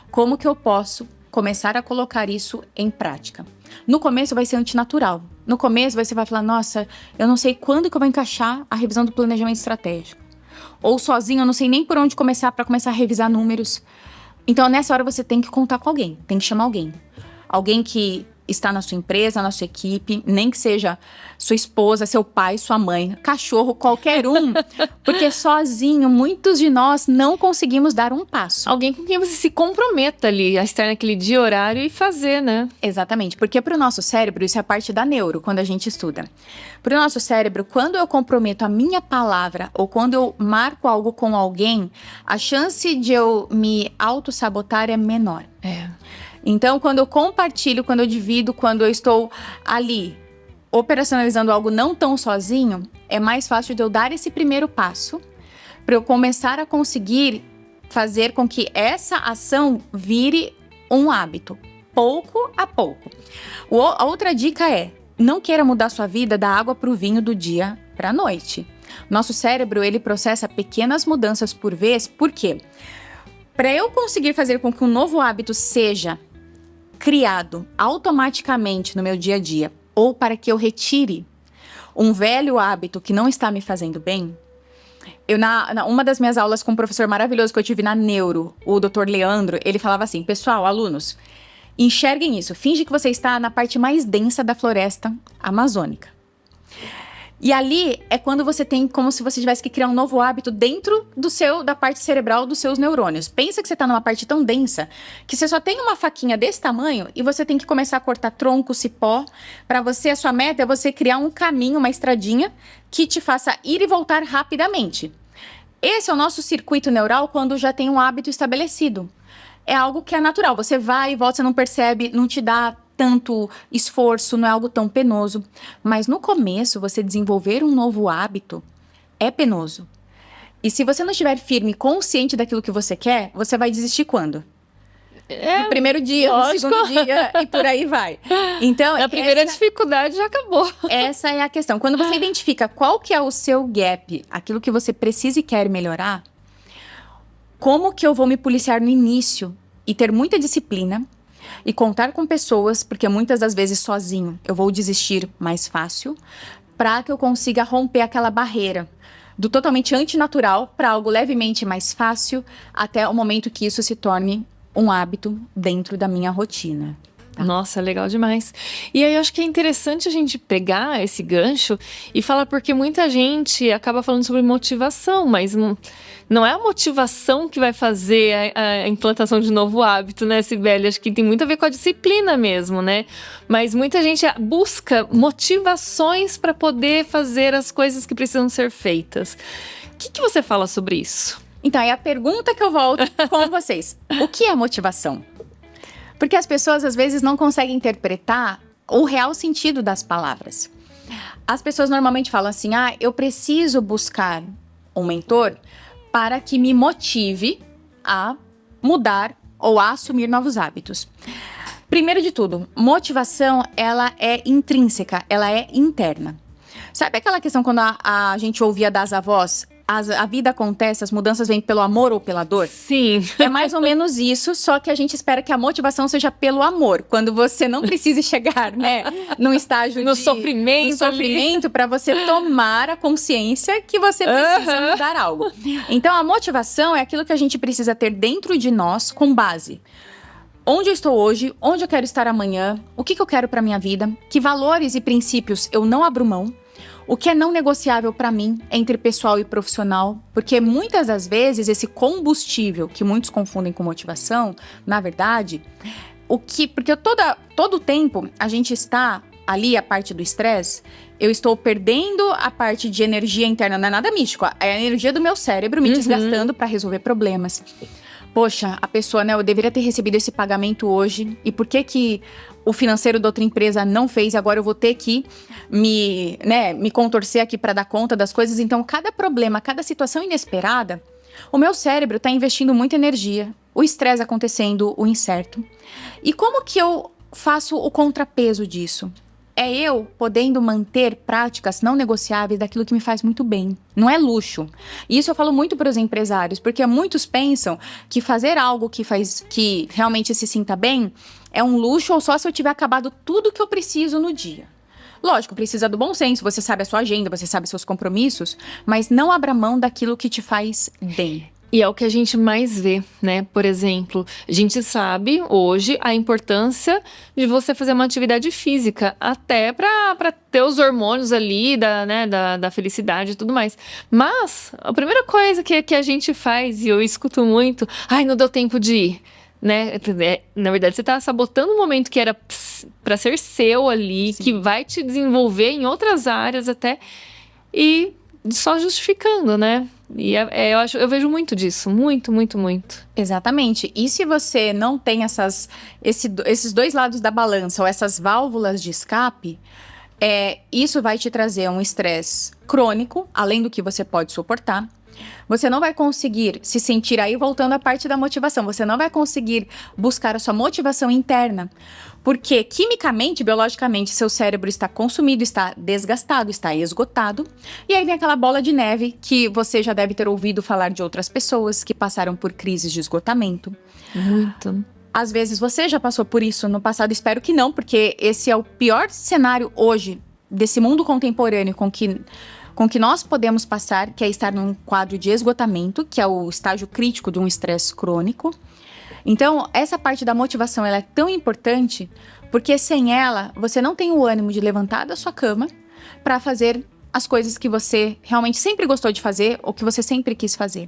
como que eu posso começar a colocar isso em prática? No começo vai ser antinatural. No começo você vai falar, nossa, eu não sei quando que eu vou encaixar a revisão do planejamento estratégico. Ou sozinho, eu não sei nem por onde começar para começar a revisar números. Então, nessa hora você tem que contar com alguém, tem que chamar alguém. Alguém que está na sua empresa, na sua equipe, nem que seja sua esposa, seu pai, sua mãe, cachorro, qualquer um. Porque sozinho, muitos de nós não conseguimos dar um passo. Alguém com quem você se comprometa ali a estar naquele dia, horário e fazer, né? Exatamente, porque para o nosso cérebro, isso é parte da neuro, quando a gente estuda. Para o nosso cérebro, quando eu comprometo a minha palavra ou quando eu marco algo com alguém, a chance de eu me auto-sabotar é menor. Então, quando eu compartilho, quando eu divido, quando eu estou ali operacionalizando algo não tão sozinho, é mais fácil de eu dar esse primeiro passo para eu começar a conseguir fazer com que essa ação vire um hábito, pouco a pouco. A outra dica é, não queira mudar sua vida da água para o vinho do dia para a noite. Nosso cérebro, ele processa pequenas mudanças por vez, por quê? Para eu conseguir fazer com que um novo hábito seja criado automaticamente no meu dia a dia, ou para que eu retire um velho hábito que não está me fazendo bem, uma das minhas aulas com um professor maravilhoso que eu tive na Neuro, o Dr. Leandro, ele falava assim, pessoal, alunos, enxerguem isso, finge que você está na parte mais densa da floresta amazônica. E ali é quando você tem como se você tivesse que criar um novo hábito dentro da parte cerebral dos seus neurônios. Pensa que você está numa parte tão densa que você só tem uma faquinha desse tamanho e você tem que começar a cortar tronco, cipó. Para você, a sua meta é você criar um caminho, uma estradinha que te faça ir e voltar rapidamente. Esse é o nosso circuito neural quando já tem um hábito estabelecido. É algo que é natural. Você vai e volta, você não percebe, não te dá tanto esforço, não é algo tão penoso. Mas no começo, você desenvolver um novo hábito é penoso. E se você não estiver firme, consciente daquilo que você quer, você vai desistir quando? No primeiro dia, lógico. No segundo dia e por aí vai. Então, a primeira dificuldade já acabou. Essa é a questão. Quando você identifica qual que é o seu gap, aquilo que você precisa e quer melhorar, como que eu vou me policiar no início e ter muita disciplina e contar com pessoas, porque muitas das vezes sozinho eu vou desistir mais fácil, para que eu consiga romper aquela barreira do totalmente antinatural para algo levemente mais fácil, até o momento que isso se torne um hábito dentro da minha rotina. Nossa, legal demais. E aí eu acho que é interessante a gente pegar esse gancho e falar, porque muita gente acaba falando sobre motivação, mas não é a motivação que vai fazer a implantação de novo hábito, né, Cibele? Acho que tem muito a ver com a disciplina mesmo, né? Mas muita gente busca motivações para poder fazer as coisas que precisam ser feitas. O que você fala sobre isso? Então, é a pergunta que eu volto com vocês. O que é motivação? Porque as pessoas, às vezes, não conseguem interpretar o real sentido das palavras. As pessoas normalmente falam assim, eu preciso buscar um mentor para que me motive a mudar ou a assumir novos hábitos. Primeiro de tudo, motivação, ela é intrínseca, ela é interna. Sabe aquela questão quando a gente ouvia das avós? A vida acontece, as mudanças vêm pelo amor ou pela dor? Sim. É mais ou menos isso, só que a gente espera que a motivação seja pelo amor. Quando você não precise chegar, né, num estágio no sofrimento para você tomar a consciência que você precisa mudar algo. Então, a motivação é aquilo que a gente precisa ter dentro de nós com base. Onde eu estou hoje, onde eu quero estar amanhã, o que eu quero para minha vida, que valores e princípios eu não abro mão, o que é não negociável para mim entre pessoal e profissional, porque muitas das vezes esse combustível que muitos confundem com motivação, na verdade, porque todo o tempo a gente está ali a parte do estresse, eu estou perdendo a parte de energia interna. Não é nada místico, é a energia do meu cérebro me desgastando para resolver problemas. Poxa, a pessoa, né, eu deveria ter recebido esse pagamento hoje, e por que o financeiro da outra empresa não fez, agora eu vou ter que me contorcer aqui para dar conta das coisas. Então, cada problema, cada situação inesperada, o meu cérebro está investindo muita energia, o estresse acontecendo, o incerto. E como que eu faço o contrapeso disso? É eu podendo manter práticas não negociáveis daquilo que me faz muito bem. Não é luxo. E isso eu falo muito para os empresários, porque muitos pensam que fazer algo que realmente se sinta bem é um luxo, ou só se eu tiver acabado tudo que eu preciso no dia. Lógico, precisa do bom senso, você sabe a sua agenda, você sabe seus compromissos, mas não abra mão daquilo que te faz bem. E é o que a gente mais vê, né? Por exemplo, a gente sabe hoje a importância de você fazer uma atividade física, até para ter os hormônios ali da felicidade e tudo mais. Mas a primeira coisa que a gente faz, e eu escuto muito, ai, não deu tempo de ir, né? Na verdade, você tá sabotando um momento que era para ser seu ali, sim, que vai te desenvolver em outras áreas até, e só justificando, né? E eu vejo muito disso, muito, muito, muito. Exatamente. E se você não tem esses dois lados da balança, ou essas válvulas de escape, isso vai te trazer um estresse crônico, além do que você pode suportar. Você não vai conseguir se sentir, aí voltando à parte da motivação, você não vai conseguir buscar a sua motivação interna, porque quimicamente, biologicamente, seu cérebro está consumido, está desgastado, está esgotado, e aí vem aquela bola de neve que você já deve ter ouvido falar de outras pessoas que passaram por crises de esgotamento. Muito. Às vezes você já passou por isso no passado, espero que não, porque esse é o pior cenário hoje desse mundo contemporâneo com que nós podemos passar, que é estar num quadro de esgotamento, que é o estágio crítico de um estresse crônico. Então, essa parte da motivação ela é tão importante, porque sem ela, você não tem o ânimo de levantar da sua cama para fazer as coisas que você realmente sempre gostou de fazer ou que você sempre quis fazer.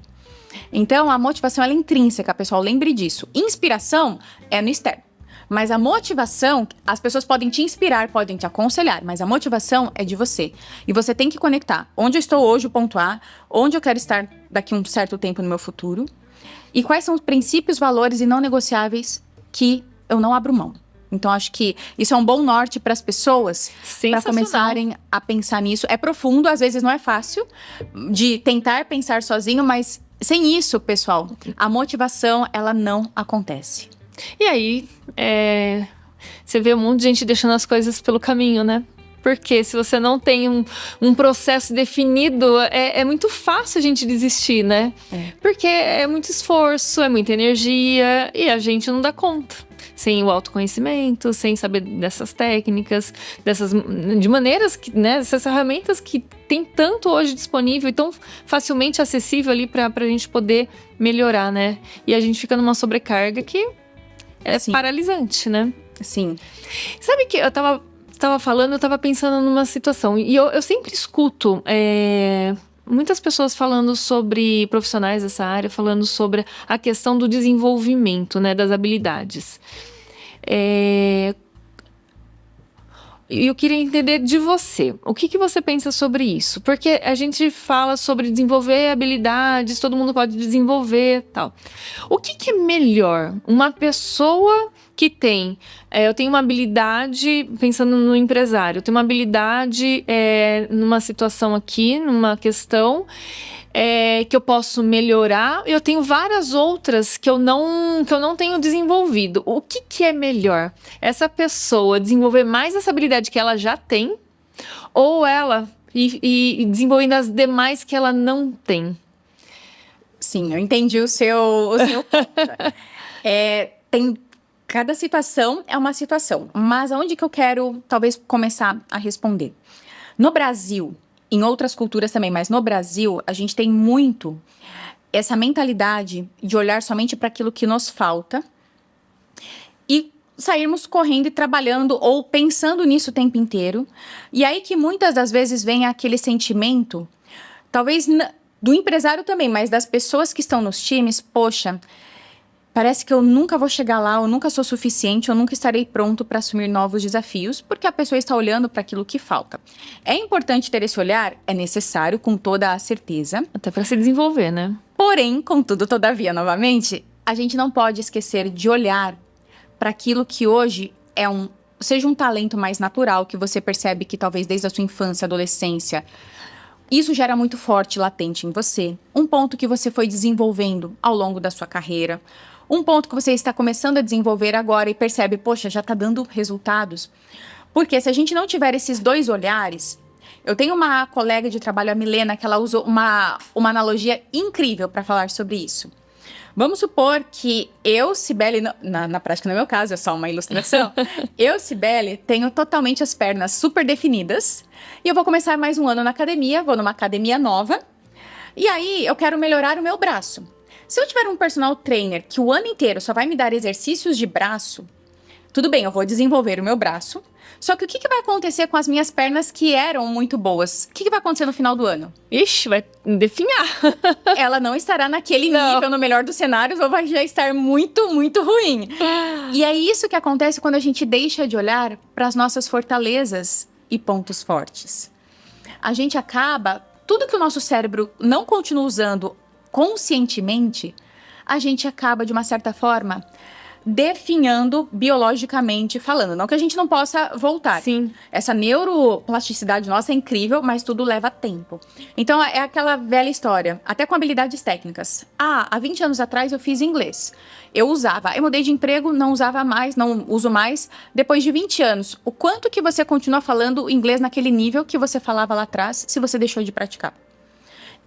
Então, a motivação ela é intrínseca, pessoal, lembre disso. Inspiração é no externo. Mas a motivação, as pessoas podem te inspirar, podem te aconselhar, mas a motivação é de você. E você tem que conectar onde eu estou hoje, o ponto A, onde eu quero estar daqui a um certo tempo no meu futuro, e quais são os princípios, valores e não negociáveis que eu não abro mão. Então, acho que isso é um bom norte para as pessoas, para começarem a pensar nisso. É profundo, às vezes não é fácil de tentar pensar sozinho, mas sem isso, pessoal, a motivação, ela não acontece. E aí, você vê um monte de gente deixando as coisas pelo caminho, né? Porque se você não tem um processo definido, é muito fácil a gente desistir, né? Porque é muito esforço, é muita energia e a gente não dá conta. Sem o autoconhecimento, sem saber dessas técnicas, de maneiras que, né, essas ferramentas que tem tanto hoje disponível e tão facilmente acessível ali pra gente poder melhorar, né? E a gente fica numa sobrecarga que é paralisante, né? Sim. Sabe que eu tava falando, eu tava pensando numa situação. E eu sempre escuto muitas pessoas falando sobre profissionais dessa área, falando sobre a questão do desenvolvimento, né, das habilidades. E eu queria entender de você, o que você pensa sobre isso? Porque a gente fala sobre desenvolver habilidades, todo mundo pode desenvolver, tal. O que é melhor? Uma pessoa que tem... eu tenho uma habilidade, pensando no empresário, eu tenho uma habilidade numa situação aqui, numa questão... que eu posso melhorar, eu tenho várias outras que eu não tenho desenvolvido. O que é melhor? Essa pessoa desenvolver mais essa habilidade que ela já tem, ou ela e desenvolvendo as demais que ela não tem? Sim, eu entendi o seu cada situação é uma situação, mas aonde que eu quero talvez começar a responder? No Brasil, em outras culturas também, mas no Brasil, a gente tem muito essa mentalidade de olhar somente para aquilo que nos falta e sairmos correndo e trabalhando ou pensando nisso o tempo inteiro. E aí que muitas das vezes vem aquele sentimento, talvez do empresário também, mas das pessoas que estão nos times, poxa, Parece que eu nunca vou chegar lá, eu nunca sou suficiente, eu nunca estarei pronto para assumir novos desafios, porque a pessoa está olhando para aquilo que falta. É importante ter esse olhar? É necessário, com toda a certeza. Até para se desenvolver, né? Porém, contudo, todavia, novamente, a gente não pode esquecer de olhar para aquilo que hoje seja um talento mais natural, que você percebe que talvez desde a sua infância, adolescência, isso já era muito forte, latente em você. Um ponto que você foi desenvolvendo ao longo da sua carreira. Um ponto que você está começando a desenvolver agora e percebe, poxa, já está dando resultados. Porque se a gente não tiver esses dois olhares... Eu tenho uma colega de trabalho, a Milena, que ela usou uma analogia incrível para falar sobre isso. Vamos supor que eu, Cibele, na prática no meu caso, é só uma ilustração, eu, Cibele, tenho totalmente as pernas super definidas e eu vou começar mais um ano na academia, vou numa academia nova e aí eu quero melhorar o meu braço. Se eu tiver um personal trainer que o ano inteiro só vai me dar exercícios de braço, tudo bem, eu vou desenvolver o meu braço, só que o que vai acontecer com as minhas pernas que eram muito boas? O que vai acontecer no final do ano? Ixi, vai definhar. Ela não estará naquele nível, no melhor dos cenários, ou vai já estar muito, muito ruim. E é isso que acontece quando a gente deixa de olhar para as nossas fortalezas e pontos fortes. A gente acaba, tudo que o nosso cérebro não continua usando conscientemente, a gente acaba, de uma certa forma, definhando biologicamente falando. Não que a gente não possa voltar. Sim. Essa neuroplasticidade nossa é incrível, mas tudo leva tempo. Então, é aquela velha história, até com habilidades técnicas. Há 20 anos atrás eu fiz inglês. Eu usava. Eu mudei de emprego, não usava mais, não uso mais. Depois de 20 anos, o quanto que você continua falando inglês naquele nível que você falava lá atrás, se você deixou de praticar?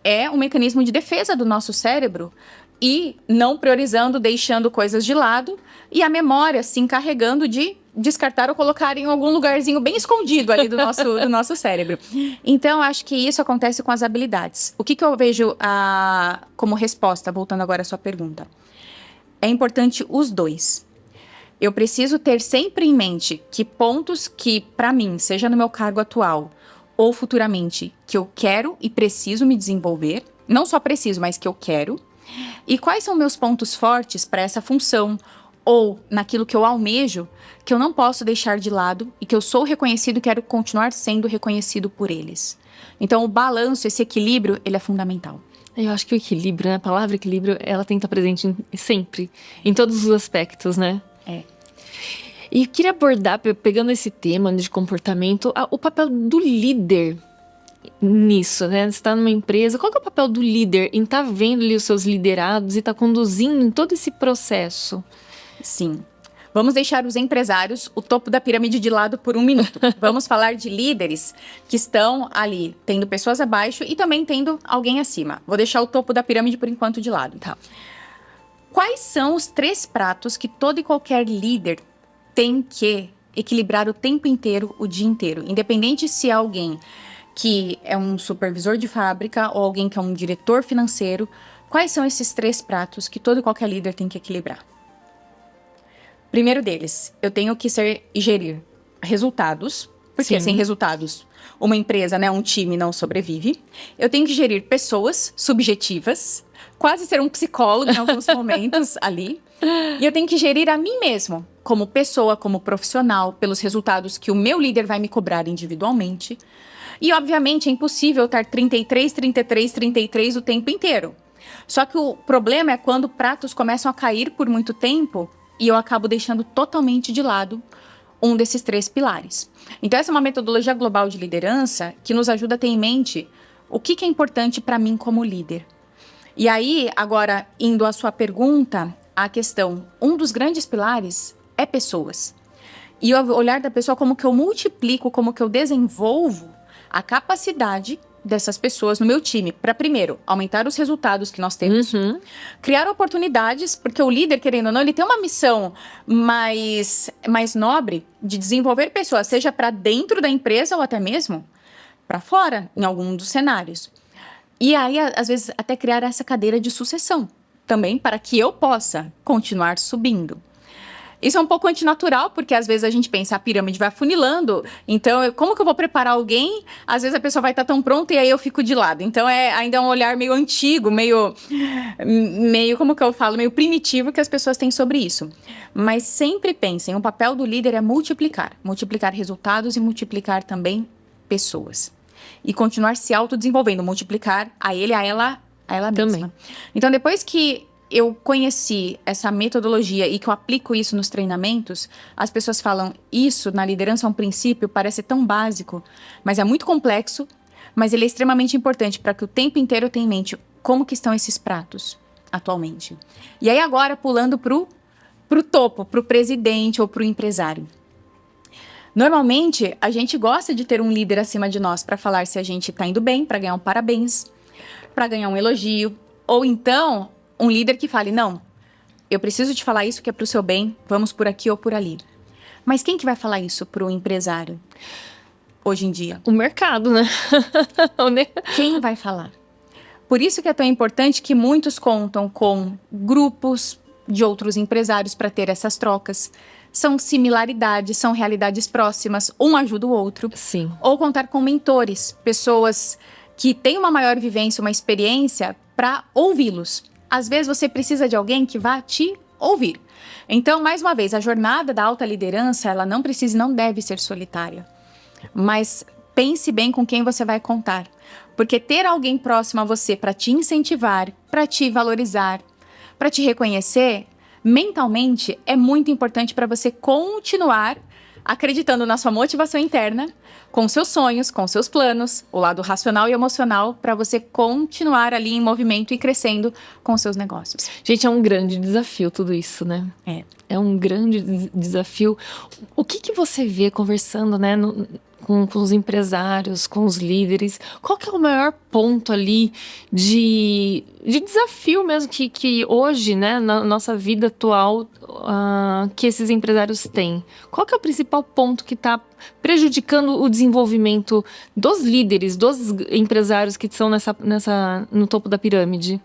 É um mecanismo de defesa do nosso cérebro e não priorizando, deixando coisas de lado e a memória se encarregando de descartar ou colocar em algum lugarzinho bem escondido ali do nosso cérebro. Então, acho que isso acontece com as habilidades. O que eu vejo como resposta, voltando agora à sua pergunta? É importante os dois. Eu preciso ter sempre em mente que pontos que, para mim, seja no meu cargo atual ou futuramente, que eu quero e preciso me desenvolver, não só preciso, mas que eu quero, e quais são meus pontos fortes para essa função ou naquilo que eu almejo, que eu não posso deixar de lado e que eu sou reconhecido e quero continuar sendo reconhecido por eles. Então, o balanço, esse equilíbrio, ele é fundamental. Eu acho que o equilíbrio, né? A palavra equilíbrio, ela tem que estar presente sempre, em todos os aspectos, né? É. E eu queria abordar, pegando esse tema de comportamento, o papel do líder nisso, né? Você está numa empresa, qual que é o papel do líder em estar vendo ali os seus liderados e estar conduzindo em todo esse processo? Sim. Vamos deixar os empresários, o topo da pirâmide de lado por um minuto. Vamos falar de líderes que estão ali, tendo pessoas abaixo e também tendo alguém acima. Vou deixar o topo da pirâmide por enquanto de lado. Tá. Quais são os 3 pratos que todo e qualquer líder tem que equilibrar o tempo inteiro, o dia inteiro? Independente se é alguém que é um supervisor de fábrica ou alguém que é um diretor financeiro, quais são esses 3 pratos que todo e qualquer líder tem que equilibrar? Primeiro deles, eu tenho que gerir resultados, porque sem resultados, uma empresa, né, um time não sobrevive. Eu tenho que gerir pessoas subjetivas, quase ser um psicólogo em alguns momentos ali. E eu tenho que gerir a mim mesmo, como pessoa, como profissional, pelos resultados que o meu líder vai me cobrar individualmente. E, obviamente, é impossível estar 33, 33, 33 o tempo inteiro. Só que o problema é quando pratos começam a cair por muito tempo e eu acabo deixando totalmente de lado um desses 3 pilares. Então, essa é uma metodologia global de liderança que nos ajuda a ter em mente o que é importante para mim como líder. E aí, agora, indo à sua pergunta, a questão, um dos grandes pilares é pessoas. E o olhar da pessoa, como que eu multiplico, como que eu desenvolvo a capacidade dessas pessoas no meu time, para primeiro, aumentar os resultados que nós temos, criar oportunidades, porque o líder, querendo ou não, ele tem uma missão mais nobre de desenvolver pessoas, seja para dentro da empresa ou até mesmo para fora, em algum dos cenários. E aí, às vezes, até criar essa cadeira de sucessão, também para que eu possa continuar subindo. Isso é um pouco antinatural, porque às vezes a gente pensa, a pirâmide vai afunilando, então como que eu vou preparar alguém? Às vezes a pessoa vai estar tão pronta e aí eu fico de lado. Então ainda é um olhar meio antigo, meio, como que eu falo, meio primitivo que as pessoas têm sobre isso. Mas sempre pensem, o papel do líder é multiplicar resultados e multiplicar também pessoas. E continuar se autodesenvolvendo, multiplicar a ele, a ela Também. mesma. Então, depois que eu conheci essa metodologia e que eu aplico isso nos treinamentos, as pessoas falam, isso na liderança é um princípio, parece tão básico, mas é muito complexo, mas ele é extremamente importante para que o tempo inteiro eu tenha em mente como que estão esses pratos atualmente. E aí agora, pulando pro topo, pro presidente ou pro empresário. Normalmente, a gente gosta de ter um líder acima de nós para falar se a gente está indo bem, para ganhar um parabéns, para ganhar um elogio, ou então um líder que fale, não, eu preciso te falar isso que é pro seu bem, vamos por aqui ou por ali. Mas quem que vai falar isso pro empresário hoje em dia? O mercado, né? Quem vai falar? Por isso que é tão importante que muitos contam com grupos de outros empresários para ter essas trocas. São similaridades, são realidades próximas, um ajuda o outro. Sim. Ou contar com mentores, pessoas que têm uma maior vivência, uma experiência para ouvi-los. Às vezes você precisa de alguém que vá te ouvir. Então, mais uma vez, a jornada da alta liderança, ela não precisa e não deve ser solitária. Mas pense bem com quem você vai contar. Porque ter alguém próximo a você para te incentivar, para te valorizar, para te reconhecer, mentalmente é muito importante para você continuar acreditando na sua motivação interna, com seus sonhos, com seus planos, o lado racional e emocional, para você continuar ali em movimento e crescendo com seus negócios. Gente, é um grande desafio tudo isso, né? É um grande desafio. O que você vê conversando, né, com os empresários, com os líderes? Qual que é o maior ponto ali de desafio mesmo que hoje, né, na nossa vida atual, que esses empresários têm? Qual que é o principal ponto que está prejudicando o desenvolvimento dos líderes, dos empresários que estão no topo da pirâmide?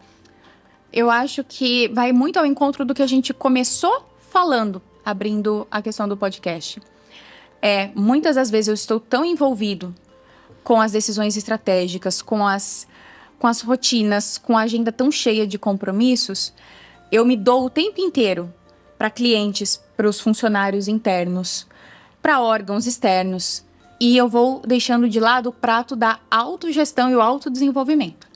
Eu acho que vai muito ao encontro do que a gente começou falando, abrindo a questão do podcast. Muitas das vezes eu estou tão envolvido com as decisões estratégicas, com as rotinas, com a agenda tão cheia de compromissos, eu me dou o tempo inteiro para clientes, para os funcionários internos, para órgãos externos, e eu vou deixando de lado o prato da autogestão e o autodesenvolvimento.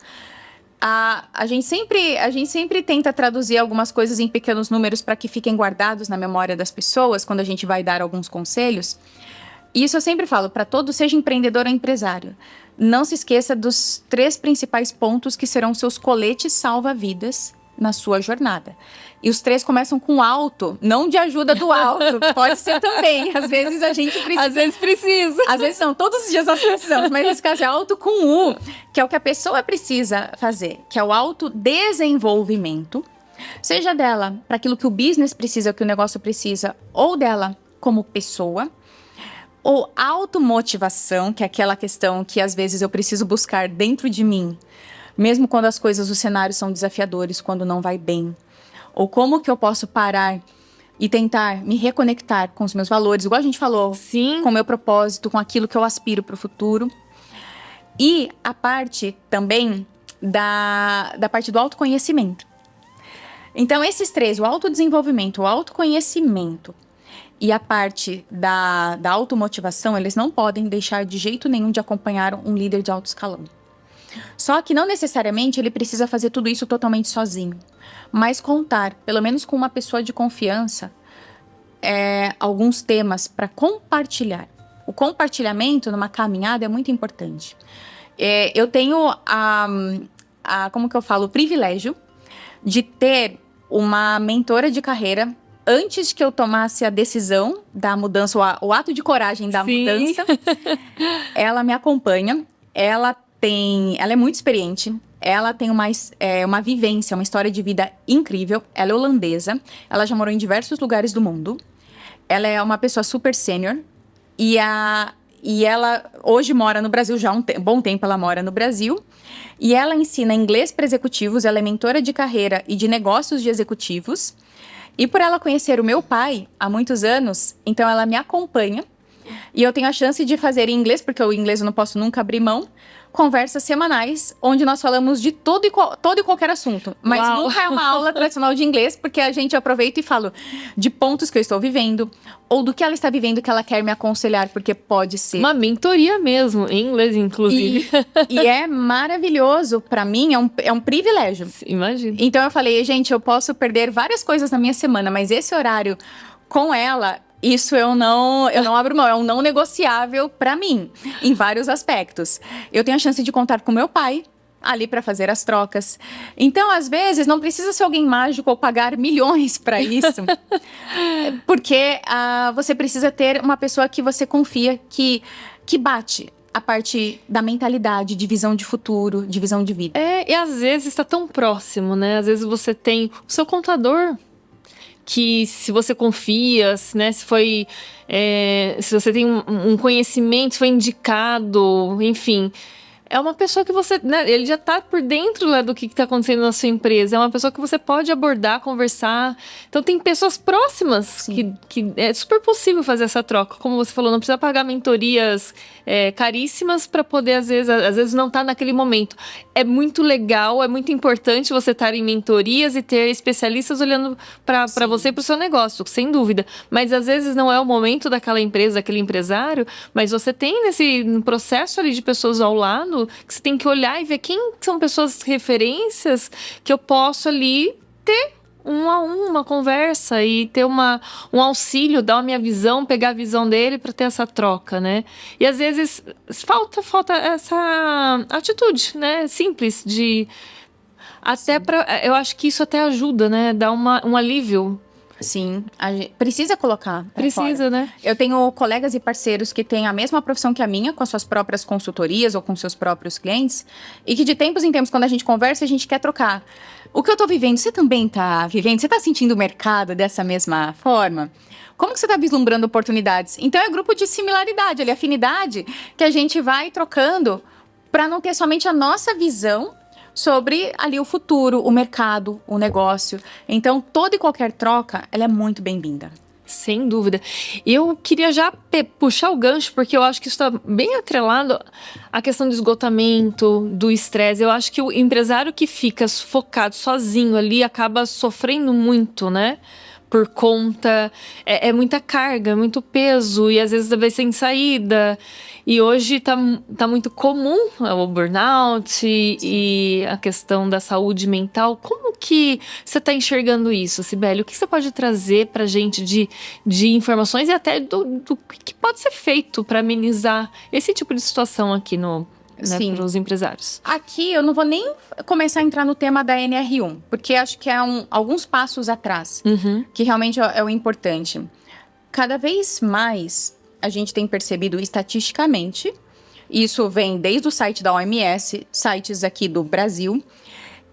A gente sempre tenta traduzir algumas coisas em pequenos números para que fiquem guardados na memória das pessoas quando a gente vai dar alguns conselhos. E isso eu sempre falo para todos, seja empreendedor ou empresário. Não se esqueça dos 3 principais pontos que serão seus coletes salva-vidas na sua jornada. E os 3 começam com alto, não de ajuda do alto, pode ser também. Às vezes a gente precisa. Às vezes precisa. Às vezes não, todos os dias nós precisamos, mas nesse caso é alto com U, que é o que a pessoa precisa fazer, que é o autodesenvolvimento, seja dela para aquilo que o business precisa, que o negócio precisa, ou dela como pessoa, ou automotivação, que é aquela questão que às vezes eu preciso buscar dentro de mim, mesmo quando as coisas, os cenários são desafiadores, quando não vai bem. Ou como que eu posso parar e tentar me reconectar com os meus valores, igual a gente falou, Sim. com o meu propósito, com aquilo que eu aspiro para o futuro. E a parte também da parte do autoconhecimento. Então, esses 3, o autodesenvolvimento, o autoconhecimento e a parte da automotivação, eles não podem deixar de jeito nenhum de acompanhar um líder de alto escalão. Só que não necessariamente ele precisa fazer tudo isso totalmente sozinho, mas contar, pelo menos com uma pessoa de confiança, alguns temas para compartilhar. O compartilhamento numa caminhada é muito importante. Eu tenho como que eu falo, o privilégio de ter uma mentora de carreira antes que eu tomasse a decisão da mudança, o ato de coragem da Sim. mudança. Ela me acompanha, ela é muito experiente, ela tem uma vivência, uma história de vida incrível, ela é holandesa, ela já morou em diversos lugares do mundo, ela é uma pessoa super sênior, e ela hoje mora no Brasil, já há um bom tempo ela mora no Brasil, e ela ensina inglês para executivos, ela é mentora de carreira e de negócios de executivos, E por ela conhecer o meu pai há muitos anos, então ela me acompanha. E eu tenho a chance de fazer em inglês, porque o inglês eu não posso nunca abrir mão, conversas semanais, onde nós falamos de todo e qualquer assunto. Mas Uau. nunca é uma aula tradicional de inglês, porque a gente aproveita e fala de pontos que eu estou vivendo, ou do que ela está vivendo que ela quer me aconselhar, porque pode ser. Uma mentoria mesmo, em inglês, inclusive. E é maravilhoso, pra mim, é um privilégio. Imagina. Então eu falei, gente, eu posso perder várias coisas na minha semana, mas esse horário com ela, isso eu não abro mão, é um não negociável pra mim, em vários aspectos. Eu tenho a chance de contar com meu pai ali pra fazer as trocas. Então, às vezes, não precisa ser alguém mágico ou pagar milhões pra isso, porque você precisa ter uma pessoa que você confia, que bate a parte da mentalidade, de visão de futuro, de visão de vida. E às vezes está tão próximo, né? Às vezes você tem o seu contador, que se você confia, né? Se você tem um conhecimento, se foi indicado, enfim. É uma pessoa que você, né, ele já tá por dentro, né, do que tá acontecendo na sua empresa. É uma pessoa que você pode abordar, conversar. Então tem pessoas próximas que é super possível fazer essa troca. Como você falou, não precisa pagar mentorias caríssimas para poder, às vezes não tá naquele momento. É muito legal, é muito importante você estar em mentorias e ter especialistas olhando para você e para o seu negócio, sem dúvida. Mas às vezes não é o momento daquela empresa, daquele empresário, mas você tem nesse processo ali de pessoas ao lado que você tem que olhar e ver quem são pessoas referências que eu posso ali ter uma conversa e ter um auxílio, dar a minha visão, pegar a visão dele para ter essa troca, né? E às vezes falta essa atitude, né? Simples de até para, eu acho que isso até ajuda, né? Dá um alívio. Sim, a gente precisa colocar. Precisa, né? Eu tenho colegas e parceiros que têm a mesma profissão que a minha, com as suas próprias consultorias ou com seus próprios clientes, e que de tempos em tempos, quando a gente conversa, a gente quer trocar. O que eu tô vivendo, você também tá vivendo? Você tá sentindo o mercado dessa mesma forma? Como que você tá vislumbrando oportunidades? Então é grupo de similaridade, ali, afinidade, que a gente vai trocando para não ter somente a nossa visão sobre ali o futuro, o mercado, o negócio. Então, toda e qualquer troca, ela é muito bem-vinda. Sem dúvida. Eu queria já puxar o gancho, porque eu acho que isso está bem atrelado à questão do esgotamento, do estresse. Eu acho que o empresário que fica focado sozinho ali acaba sofrendo muito, né? Por conta, é muita carga, muito peso, e às vezes vai sem saída. E hoje tá muito comum o burnout e a questão da saúde mental. Como que você está enxergando isso, Cibele? O que você pode trazer para a gente de informações e até do que pode ser feito para amenizar esse tipo de situação aqui para os empresários? Aqui eu não vou nem começar a entrar no tema da NR1, porque acho que é alguns passos atrás, que realmente é o importante. Cada vez mais a gente tem percebido estatisticamente, isso vem desde o site da OMS, sites aqui do Brasil,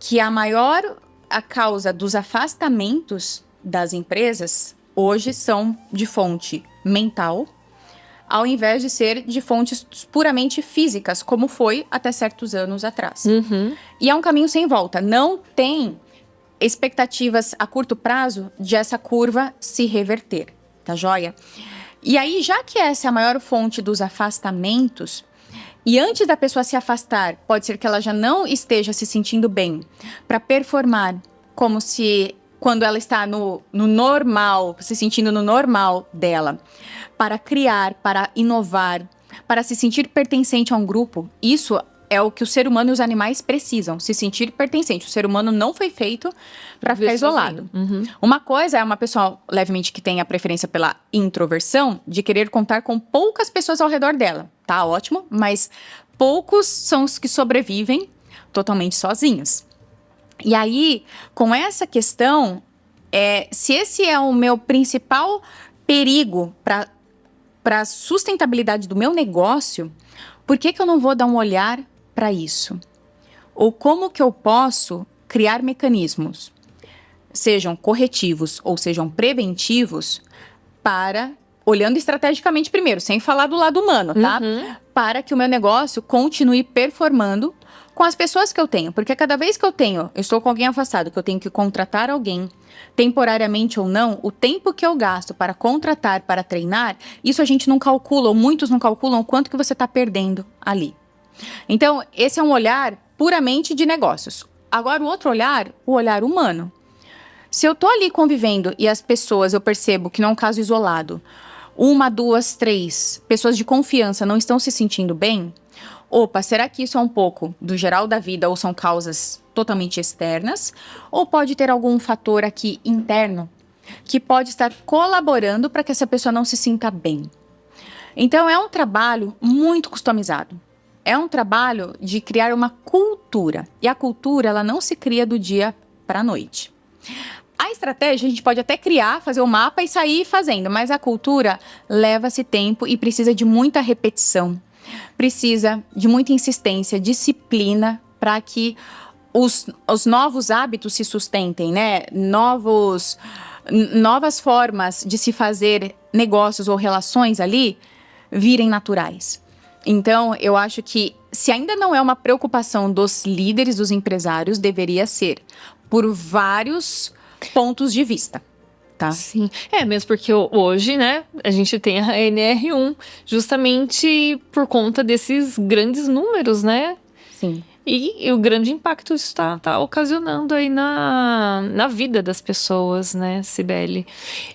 que a causa dos afastamentos das empresas hoje são de fonte mental, ao invés de ser de fontes puramente físicas, como foi até certos anos atrás. E é um caminho sem volta. Não tem expectativas a curto prazo de essa curva se reverter, tá joia? E aí, já que essa é a maior fonte dos afastamentos, e antes da pessoa se afastar, pode ser que ela já não esteja se sentindo bem para performar como se quando ela está no normal, se sentindo no normal dela, para criar, para inovar, para se sentir pertencente a um grupo, isso é o que o ser humano e os animais precisam, se sentir pertencente. O ser humano não foi feito para ficar isolado. Uma coisa é uma pessoa levemente que tem a preferência pela introversão, de querer contar com poucas pessoas ao redor dela. Tá ótimo, mas poucos são os que sobrevivem totalmente sozinhos. E aí, com essa questão, se esse é o meu principal perigo para a sustentabilidade do meu negócio, por que eu não vou dar um olhar para isso? Ou como que eu posso criar mecanismos, sejam corretivos ou sejam preventivos, para, olhando estrategicamente primeiro, sem falar do lado humano, tá? Para que o meu negócio continue performando com as pessoas que eu tenho. Porque cada vez que eu estou com alguém afastado, que eu tenho que contratar alguém, temporariamente ou não, o tempo que eu gasto para contratar, para treinar, isso a gente não calcula, ou muitos não calculam o quanto que você está perdendo ali. Então, esse é um olhar puramente de negócios. Agora, o outro olhar, o olhar humano. Se eu tô ali convivendo e as pessoas, eu percebo que não é um caso isolado, 1, 2, 3 pessoas de confiança não estão se sentindo bem, opa, será que isso é um pouco do geral da vida ou são causas totalmente externas? Ou pode ter algum fator aqui interno que pode estar colaborando para que essa pessoa não se sinta bem? Então, é um trabalho muito customizado. É um trabalho de criar uma cultura. E a cultura, ela não se cria do dia para a noite. A estratégia a gente pode até criar, fazer o mapa e sair fazendo, mas a cultura leva-se tempo e precisa de muita repetição, precisa de muita insistência, disciplina para que os novos hábitos se sustentem, né? Novas formas de se fazer negócios ou relações ali virem naturais. Então, eu acho que se ainda não é uma preocupação dos líderes, dos empresários, deveria ser por vários pontos de vista, tá? Sim, mesmo porque hoje, né, a gente tem a NR1 justamente por conta desses grandes números, né? Sim. E o grande impacto isso tá ocasionando aí na vida das pessoas, né, Cibele?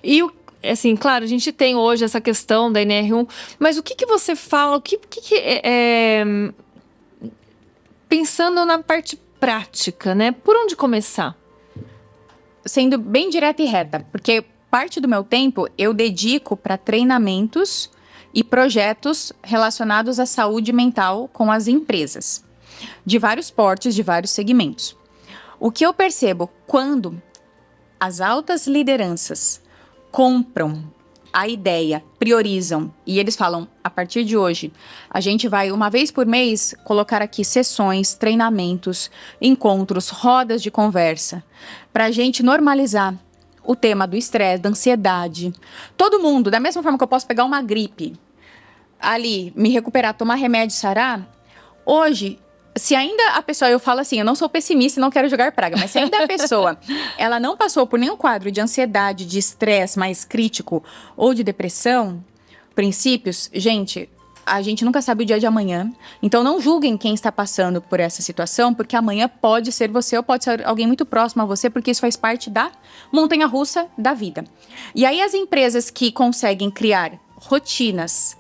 E assim, claro, a gente tem hoje essa questão da NR1, mas o que você fala, pensando na parte prática, né? Por onde começar? Sendo bem direta e reta, porque parte do meu tempo eu dedico para treinamentos e projetos relacionados à saúde mental com as empresas, de vários portes, de vários segmentos. O que eu percebo quando as altas lideranças compram a ideia, priorizam e eles falam, a partir de hoje, a gente vai uma vez por mês colocar aqui sessões, treinamentos, encontros, rodas de conversa, para a gente normalizar o tema do estresse, da ansiedade. Todo mundo, da mesma forma que eu posso pegar uma gripe, ali, me recuperar, tomar remédio, sarar, hoje, se ainda a pessoa, eu falo assim, eu não sou pessimista e não quero jogar praga, mas se ainda a pessoa, ela não passou por nenhum quadro de ansiedade, de estresse mais crítico ou de depressão, princípios, gente, a gente nunca sabe o dia de amanhã, então não julguem quem está passando por essa situação, porque amanhã pode ser você ou pode ser alguém muito próximo a você, porque isso faz parte da montanha-russa da vida. E aí as empresas que conseguem criar rotinas,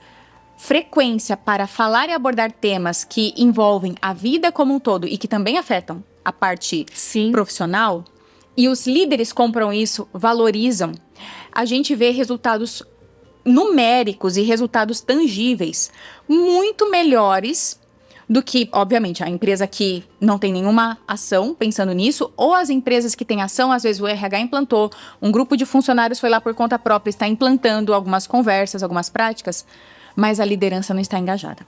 frequência para falar e abordar temas que envolvem a vida como um todo e que também afetam a parte profissional, e os líderes compram isso, valorizam, a gente vê resultados numéricos e resultados tangíveis muito melhores do que, obviamente, a empresa que não tem nenhuma ação pensando nisso, ou as empresas que têm ação, às vezes o RH implantou, um grupo de funcionários foi lá por conta própria, está implantando algumas conversas, algumas práticas, mas a liderança não está engajada.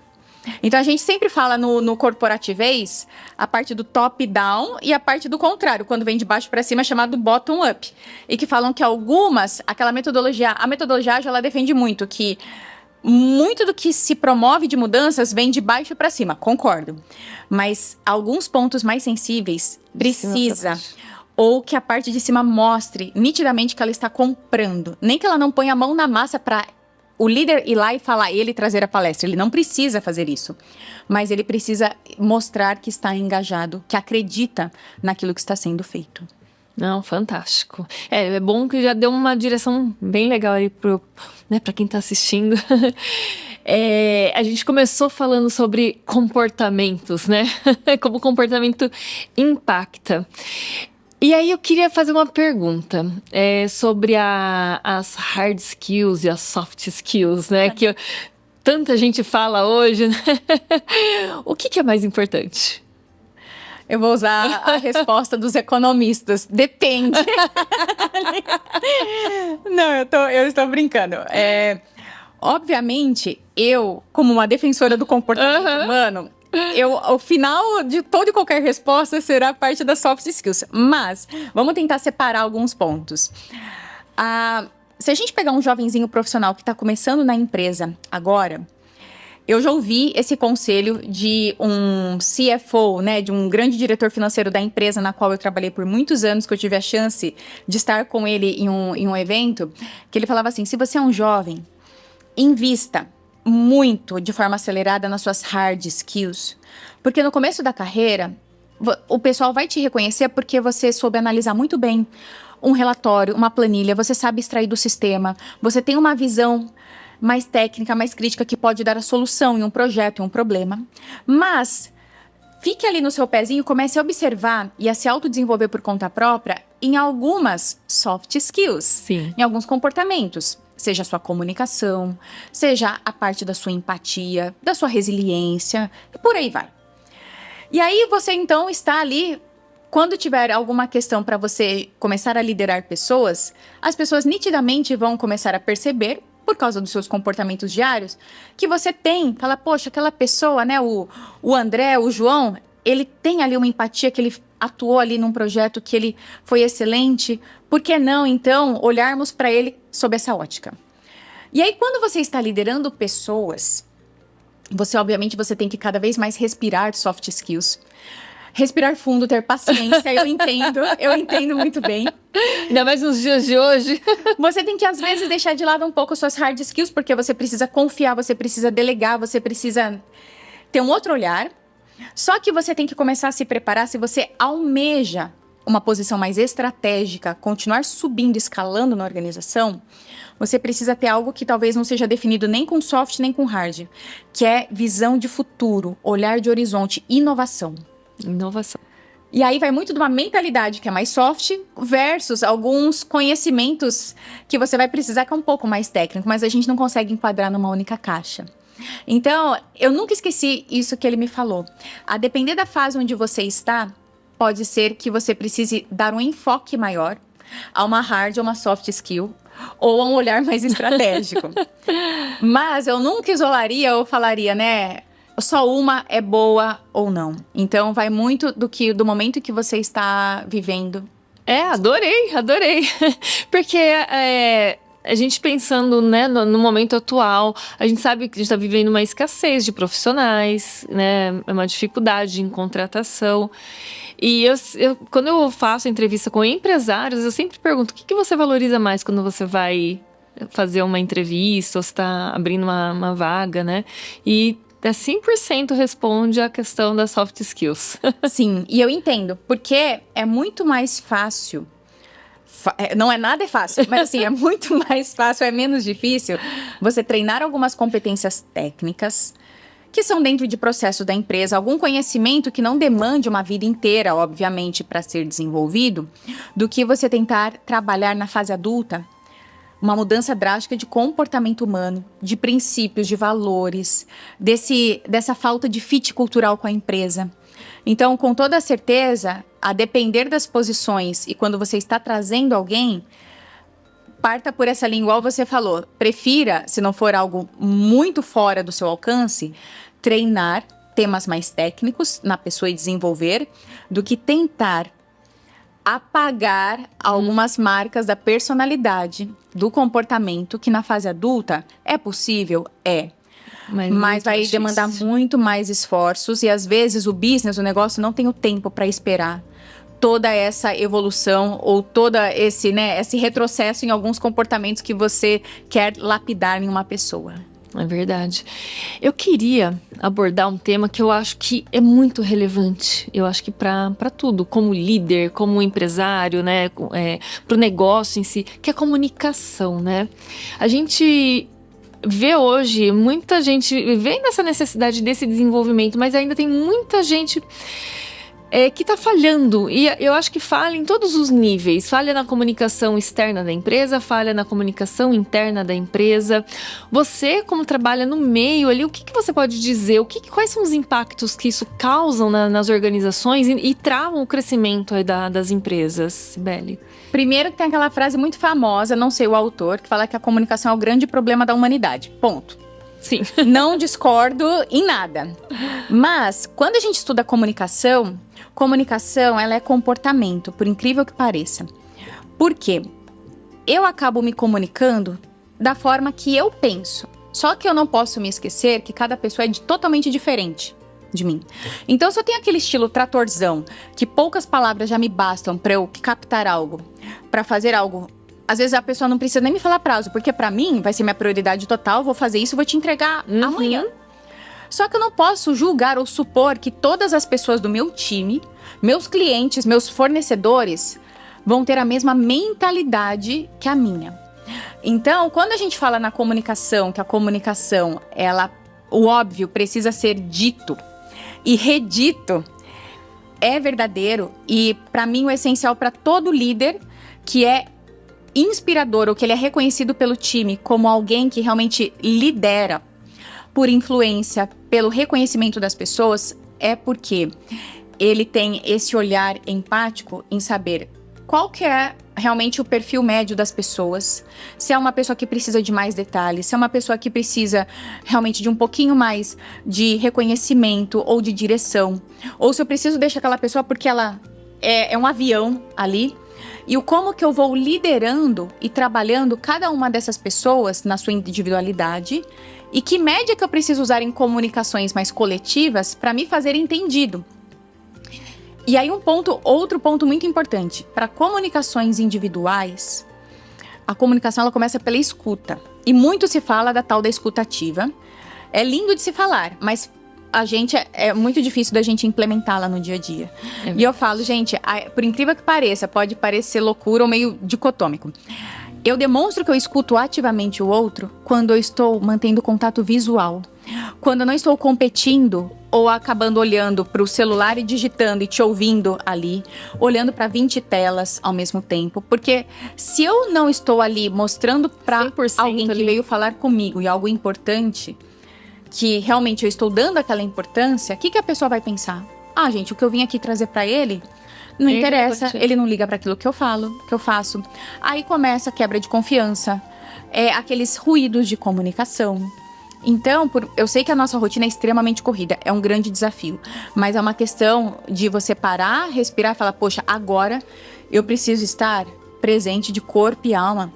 Então, a gente sempre fala no corporativez a parte do top-down e a parte do contrário, quando vem de baixo para cima, é chamado bottom-up. E que falam que algumas, a metodologia ágil, ela defende muito que muito do que se promove de mudanças vem de baixo para cima, concordo. Mas alguns pontos mais sensíveis precisa ou que a parte de cima mostre nitidamente que ela está comprando. Nem que ela não ponha a mão na massa para o líder ir lá e falar, ele trazer a palestra. Ele não precisa fazer isso. Mas ele precisa mostrar que está engajado, que acredita naquilo que está sendo feito. Não, fantástico. É bom que já deu uma direção bem legal aí para quem está assistindo. A gente começou falando sobre comportamentos, né? Como o comportamento impacta. E aí eu queria fazer uma pergunta sobre as hard skills e as soft skills, né? Que tanta gente fala hoje, né? O que é mais importante? Eu vou usar a resposta dos economistas. Depende. Não, eu estou brincando. Obviamente, eu, como uma defensora do comportamento humano, o final de toda e qualquer resposta será parte das soft skills. Mas, vamos tentar separar alguns pontos. Se a gente pegar um jovenzinho profissional que está começando na empresa agora, Eu já ouvi esse conselho de um CFO, né, de um grande diretor financeiro da empresa na qual eu trabalhei por muitos anos, que eu tive a chance de estar com ele em um evento, que ele falava assim, se você é um jovem, invista muito de forma acelerada nas suas hard skills, porque no começo da carreira, o pessoal vai te reconhecer porque você soube analisar muito bem um relatório, uma planilha, você sabe extrair do sistema, você tem uma visão mais técnica, mais crítica, que pode dar a solução em um projeto, em um problema. Mas fique ali no seu pezinho, comece a observar e a se autodesenvolver por conta própria em algumas soft skills, Sim. em alguns comportamentos. Seja a sua comunicação, seja a parte da sua empatia, da sua resiliência, e por aí vai. E aí você então está ali, quando tiver alguma questão para você começar a liderar pessoas, as pessoas nitidamente vão começar a perceber, por causa dos seus comportamentos diários, que você tem, fala, poxa, aquela pessoa, né, o André, o João, ele tem ali uma empatia, que ele atuou ali num projeto que ele foi excelente, por que não, então, olharmos para ele sob essa ótica? E aí, quando você está liderando pessoas, obviamente, você tem que cada vez mais respirar soft skills, respirar fundo, ter paciência, eu entendo muito bem. Ainda mais nos dias de hoje. Você tem que, às vezes, deixar de lado um pouco suas hard skills, porque você precisa confiar, você precisa delegar, você precisa ter um outro olhar. Só que você tem que começar a se preparar, se você almeja uma posição mais estratégica, continuar subindo, escalando na organização, você precisa ter algo que talvez não seja definido nem com soft, nem com hard, que é visão de futuro, olhar de horizonte, inovação. Inovação. E aí vai muito de uma mentalidade que é mais soft versus alguns conhecimentos que você vai precisar que é um pouco mais técnico, mas a gente não consegue enquadrar numa única caixa. Então, eu nunca esqueci isso que ele me falou. A depender da fase onde você está, pode ser que você precise dar um enfoque maior a uma hard ou uma soft skill, ou a um olhar mais estratégico. Mas eu nunca isolaria ou falaria, né, só uma é boa ou não. Então, vai muito do momento que você está vivendo. Adorei. Porque a gente pensando, né, no momento atual, a gente sabe que a gente está vivendo uma escassez de profissionais, né, uma dificuldade em contratação. E quando eu faço entrevista com empresários, eu sempre pergunto, o que você valoriza mais quando você vai fazer uma entrevista ou você está abrindo uma vaga, né? E 100% responde a questão das soft skills. Sim, e eu entendo, porque é muito mais fácil, não é nada fácil, mas assim, é muito mais fácil, é menos difícil você treinar algumas competências técnicas que são dentro de processo da empresa, algum conhecimento que não demande uma vida inteira, obviamente, para ser desenvolvido, do que você tentar trabalhar na fase adulta uma mudança drástica de comportamento humano, de princípios, de valores, dessa falta de fit cultural com a empresa. Então, com toda certeza, a depender das posições e quando você está trazendo alguém, parta por essa linha, igual você falou. Prefira, se não for algo muito fora do seu alcance, treinar temas mais técnicos na pessoa e desenvolver, do que tentar apagar algumas marcas da personalidade, do comportamento, que na fase adulta é possível, mas vai demandar muito mais esforços e às vezes o business, o negócio não tem o tempo para esperar toda essa evolução ou todo esse retrocesso em alguns comportamentos que você quer lapidar em uma pessoa. É verdade. Eu queria abordar um tema que eu acho que é muito relevante. Eu acho que para tudo, como líder, como empresário, né, para o negócio em si, que é a comunicação, né? A gente vê hoje muita gente vem nessa necessidade desse desenvolvimento, mas ainda tem muita gente que está falhando, e eu acho que falha em todos os níveis. Falha na comunicação externa da empresa, falha na comunicação interna da empresa. Você, como trabalha no meio ali, o que você pode dizer? Quais são os impactos que isso causam nas organizações e travam o crescimento aí das empresas, Cibele? Primeiro tem aquela frase muito famosa, não sei o autor, que fala que a comunicação é o grande problema da humanidade. Ponto. Sim. Não discordo em nada. Mas, quando a gente estuda comunicação, ela é comportamento, por incrível que pareça. Por quê? Eu acabo me comunicando da forma que eu penso. Só que eu não posso me esquecer que cada pessoa é totalmente diferente de mim. Então, se eu tenho aquele estilo tratorzão, que poucas palavras já me bastam para eu captar algo, para fazer algo, às vezes a pessoa não precisa nem me falar prazo, porque para mim vai ser minha prioridade total, vou fazer isso, vou te entregar amanhã. Só que eu não posso julgar ou supor que todas as pessoas do meu time, meus clientes, meus fornecedores, vão ter a mesma mentalidade que a minha. Então, quando a gente fala na comunicação, que a comunicação, o óbvio precisa ser dito e redito, é verdadeiro. E para mim o essencial para todo líder que é inspirador ou que ele é reconhecido pelo time como alguém que realmente lidera por influência, pelo reconhecimento das pessoas, é porque ele tem esse olhar empático em saber qual que é realmente o perfil médio das pessoas, se é uma pessoa que precisa de mais detalhes, se é uma pessoa que precisa realmente de um pouquinho mais de reconhecimento ou de direção, ou se eu preciso deixar aquela pessoa porque ela é um avião ali, e o como que eu vou liderando e trabalhando cada uma dessas pessoas na sua individualidade, e que média que eu preciso usar em comunicações mais coletivas para me fazer entendido. E aí outro ponto muito importante, para comunicações individuais, a comunicação ela começa pela escuta. E muito se fala da tal da escuta ativa. É lindo de se falar, mas é muito difícil da gente implementá-la no dia a dia. E eu falo, gente, por incrível que pareça, pode parecer loucura ou meio dicotômico. Eu demonstro que eu escuto ativamente o outro quando eu estou mantendo contato visual. Quando eu não estou competindo ou acabando olhando para o celular e digitando e te ouvindo ali, olhando para 20 telas ao mesmo tempo. Porque se eu não estou ali mostrando para alguém que veio falar comigo e algo importante, que realmente eu estou dando aquela importância, o que a pessoa vai pensar? Ah, gente, o que eu vim aqui trazer para ele não interessa, ele não liga para aquilo que eu falo, que eu faço. Aí começa a quebra de confiança, aqueles ruídos de comunicação. Então, eu sei que a nossa rotina é extremamente corrida, é um grande desafio, mas é uma questão de você parar, respirar e falar, poxa, agora eu preciso estar presente de corpo e alma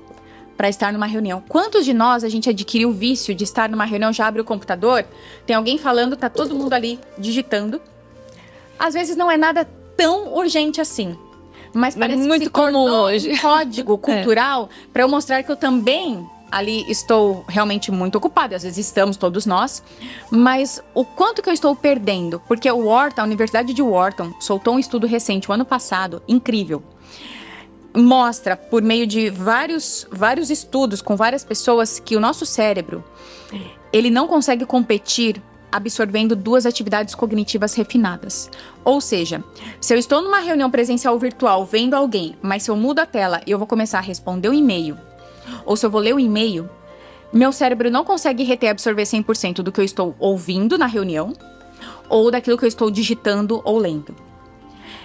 para estar numa reunião. Quantos de nós a gente adquiriu o vício de estar numa reunião, já abre o computador, tem alguém falando, tá todo mundo ali digitando. Às vezes não é nada tão urgente assim, mas parece muito que se comum hoje. Um código cultural para eu mostrar que eu também ali estou realmente muito ocupada, às vezes estamos todos nós, mas o quanto que eu estou perdendo, porque a Universidade de Wharton soltou um estudo recente, o ano passado, incrível, mostra por meio de vários estudos com várias pessoas que o nosso cérebro, ele não consegue competir absorvendo 2 atividades cognitivas refinadas. Ou seja, se eu estou numa reunião presencial ou virtual vendo alguém, mas se eu mudo a tela e eu vou começar a responder o e-mail, ou se eu vou ler o e-mail, meu cérebro não consegue reter e absorver 100% do que eu estou ouvindo na reunião ou daquilo que eu estou digitando ou lendo.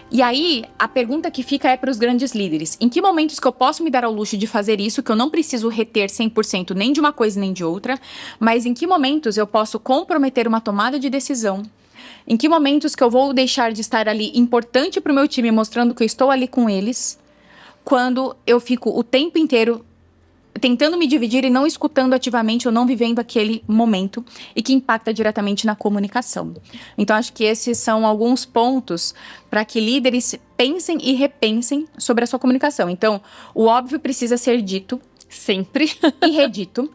E aí, a pergunta que fica é para os grandes líderes. Em que momentos que eu posso me dar ao luxo de fazer isso, que eu não preciso reter 100% nem de uma coisa nem de outra, mas em que momentos eu posso comprometer uma tomada de decisão? Em que momentos que eu vou deixar de estar ali importante para o meu time, mostrando que eu estou ali com eles, quando eu fico o tempo inteiro tentando me dividir e não escutando ativamente ou não vivendo aquele momento e que impacta diretamente na comunicação. Então, acho que esses são alguns pontos para que líderes pensem e repensem sobre a sua comunicação. Então, o óbvio precisa ser dito. Sempre. E redito.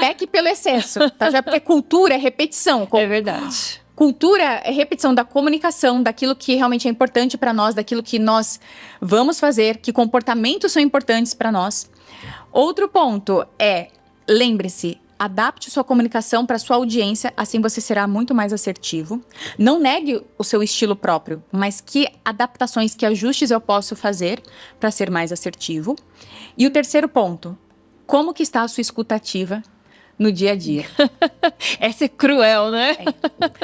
Peque pelo excesso, tá? Já porque cultura é repetição. É verdade. Cultura é repetição da comunicação, daquilo que realmente é importante para nós, daquilo que nós vamos fazer, que comportamentos são importantes para nós. Outro ponto é, lembre-se, adapte sua comunicação para sua audiência, assim você será muito mais assertivo. Não negue o seu estilo próprio, mas que adaptações, que ajustes eu posso fazer para ser mais assertivo. E o terceiro ponto, como que está a sua escuta ativa no dia a dia? Essa é cruel, né?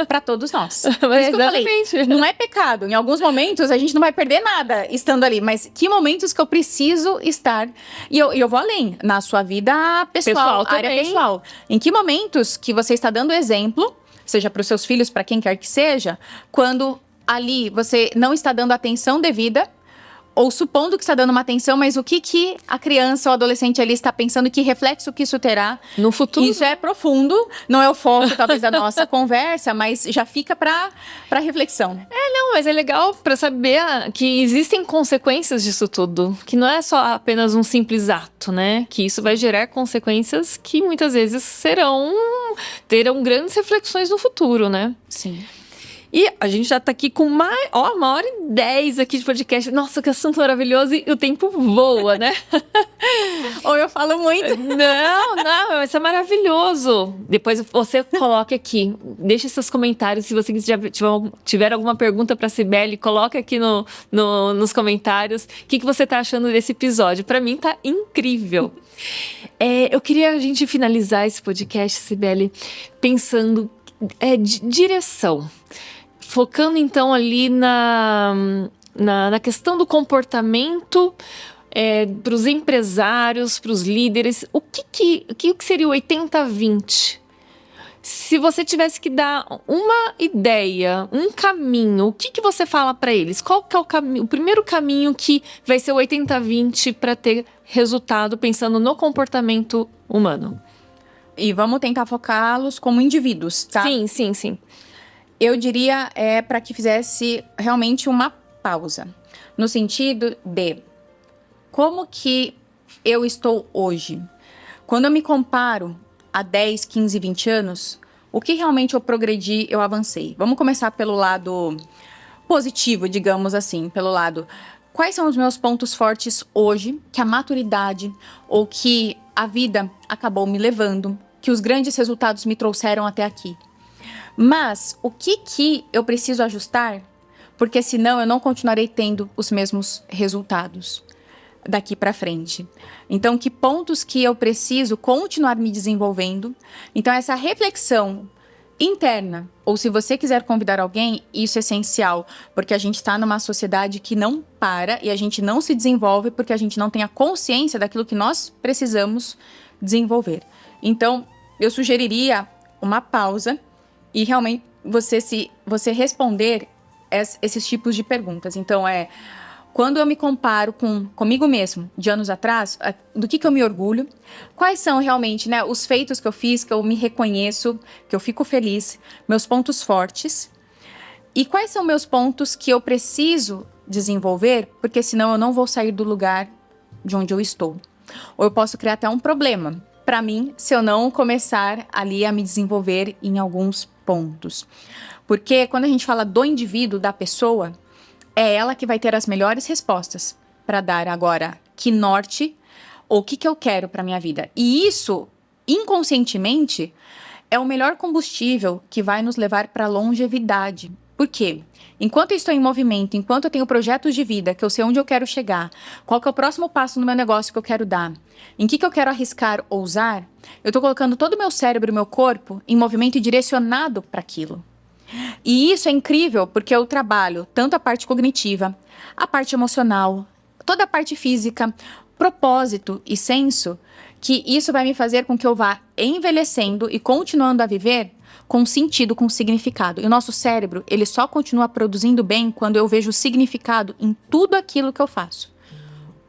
Para todos nós. Mas exatamente. Não é pecado. Em alguns momentos a gente não vai perder nada estando ali, mas que momentos que eu preciso estar? E eu vou além, na sua vida pessoal área também. Pessoal. Em que momentos que você está dando exemplo, seja para os seus filhos, para quem quer que seja, quando ali você não está dando atenção devida, ou supondo que está dando uma atenção, mas o que a criança ou adolescente ali está pensando, que reflexo que isso terá no futuro. Isso é profundo, não é o foco talvez da nossa conversa, mas já fica para reflexão. Não, mas é legal para saber que existem consequências disso tudo, que não é só apenas um simples ato, né? Que isso vai gerar consequências que muitas vezes terão grandes reflexões no futuro, né? Sim. E a gente já tá aqui com 1h10 aqui de podcast. Nossa, que assunto maravilhoso, e o tempo voa, né? Ou eu falo muito. Não, isso é maravilhoso. Depois você coloque aqui, deixe seus comentários. Se você tiver alguma pergunta para a Cibele, coloque aqui nos comentários. O que você tá achando desse episódio? Para mim tá incrível. Eu queria a gente finalizar esse podcast, Cibele, pensando direção. Focando então ali na questão do comportamento para os empresários, para os líderes. O que seria o 80-20? Se você tivesse que dar uma ideia, um caminho, o que você fala para eles? Qual que é o primeiro caminho que vai ser o 80-20 para ter resultado pensando no comportamento humano? E vamos tentar focá-los como indivíduos, tá? Sim. Eu diria para que fizesse realmente uma pausa. No sentido de como que eu estou hoje. Quando eu me comparo a 10, 15, 20 anos, o que realmente eu progredi, eu avancei. Vamos começar pelo lado positivo, digamos assim. Pelo lado, quais são os meus pontos fortes hoje, que a maturidade ou que a vida acabou me levando, que os grandes resultados me trouxeram até aqui. Mas o que eu preciso ajustar? Porque senão eu não continuarei tendo os mesmos resultados daqui para frente. Então, que pontos que eu preciso continuar me desenvolvendo? Então, essa reflexão interna, ou se você quiser convidar alguém, isso é essencial, porque a gente está numa sociedade que não para e a gente não se desenvolve porque a gente não tem a consciência daquilo que nós precisamos desenvolver. Então, eu sugeriria uma pausa e realmente você responder esses tipos de perguntas. Então, quando eu me comparo comigo mesmo, de anos atrás, do que eu me orgulho? Quais são realmente, né, os feitos que eu fiz, que eu me reconheço, que eu fico feliz, meus pontos fortes? E quais são meus pontos que eu preciso desenvolver, porque senão eu não vou sair do lugar de onde eu estou? Ou eu posso criar até um problema para mim, se eu não começar ali a me desenvolver em alguns pontos. Porque quando a gente fala do indivíduo, da pessoa, é ela que vai ter as melhores respostas para dar agora que norte ou o que eu quero para minha vida. E isso, inconscientemente, é o melhor combustível que vai nos levar para a longevidade. Por quê? Enquanto eu estou em movimento, enquanto eu tenho projetos de vida, que eu sei onde eu quero chegar, qual que é o próximo passo no meu negócio que eu quero dar, em que eu quero arriscar, ousar, eu estou colocando todo o meu cérebro e meu corpo em movimento e direcionado para aquilo. E isso é incrível porque eu trabalho tanto a parte cognitiva, a parte emocional, toda a parte física, propósito e senso, que isso vai me fazer com que eu vá envelhecendo e continuando a viver com sentido, com significado. E o nosso cérebro, ele só continua produzindo bem quando eu vejo significado em tudo aquilo que eu faço.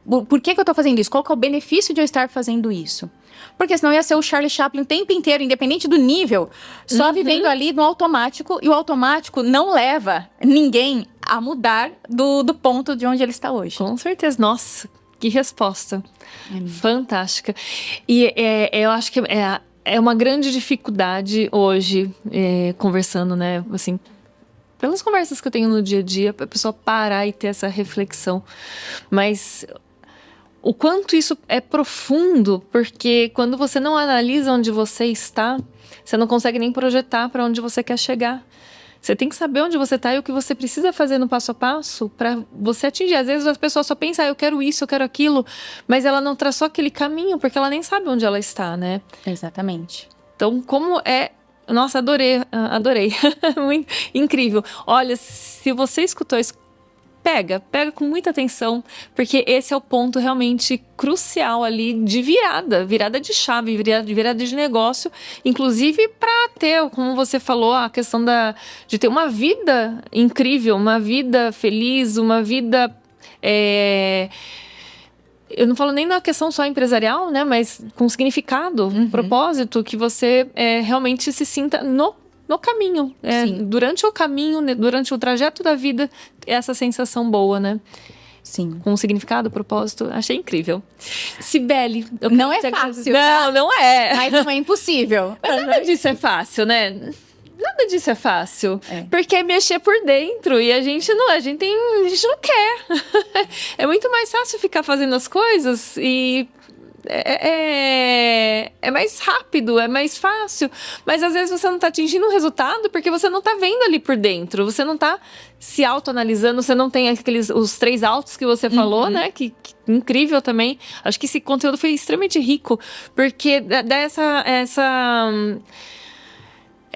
Por que eu estou fazendo isso? Qual que é o benefício de eu estar fazendo isso? Porque senão ia ser o Charlie Chaplin o tempo inteiro, independente do nível, só vivendo ali no automático, e o automático não leva ninguém a mudar do ponto de onde ele está hoje. Com certeza. Nossa, que resposta. Fantástica. E eu acho que é uma grande dificuldade hoje, conversando, né, assim, pelas conversas que eu tenho no dia a dia, a pessoa parar e ter essa reflexão. Mas o quanto isso é profundo, porque quando você não analisa onde você está, você não consegue nem projetar para onde você quer chegar. Você tem que saber onde você está e o que você precisa fazer no passo a passo para você atingir. Às vezes as pessoas só pensam, eu quero isso, eu quero aquilo, mas ela não traçou aquele caminho, porque ela nem sabe onde ela está, né? Exatamente. Então, como é... Nossa, adorei. Muito incrível. Olha, se você escutou isso, pega com muita atenção, porque esse é o ponto realmente crucial ali de virada de chave, virada de negócio, inclusive para ter, como você falou, a questão de ter uma vida incrível, uma vida feliz, uma vida Eu não falo nem na questão só empresarial, né? Mas com significado, propósito, que você realmente se sinta no caminho. Durante o caminho, né, durante o trajeto da vida, essa sensação boa, né? Sim. Com significado, propósito. Achei incrível. Cibele. Não é fácil. Não é. Mas não é impossível. Mas nada disso é fácil, né? Nada disso é fácil. Porque é mexer por dentro. E a gente não quer. É muito mais fácil ficar fazendo as coisas e... É mais rápido, é mais fácil. Mas às vezes você não tá atingindo um resultado porque você não tá vendo ali por dentro. Você não tá se autoanalisando, você não tem os 3 autos que você falou, né? Que incrível também. Acho que esse conteúdo foi extremamente rico. Porque dá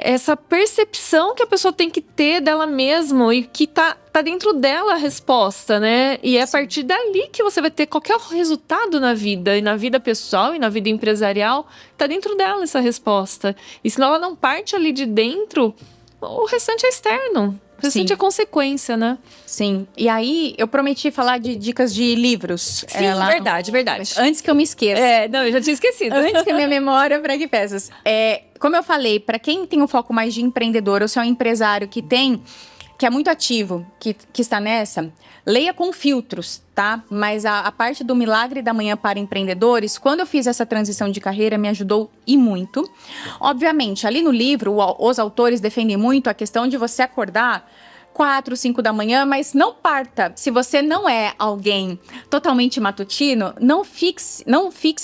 essa percepção que a pessoa tem que ter dela mesma e que tá dentro dela a resposta, né? E é a partir dali que você vai ter qualquer resultado na vida, e na vida pessoal e na vida empresarial, tá dentro dela essa resposta. E se ela não parte ali de dentro, o restante é externo. O restante é consequência, né? Sim. E aí, eu prometi falar de dicas de livros. Sim, verdade. Antes que eu me esqueça. Não, eu já tinha esquecido. Antes que a minha memória pregue peças. Como eu falei, para quem tem um foco mais de empreendedor, ou se é um empresário que é muito ativo, que está nessa, leia com filtros, tá? Mas a parte do Milagre da Manhã para empreendedores, quando eu fiz essa transição de carreira, me ajudou e muito. Obviamente, ali no livro, os autores defendem muito a questão de você acordar 4, 5 da manhã, mas não parta. Se você não é alguém totalmente matutino, não fixe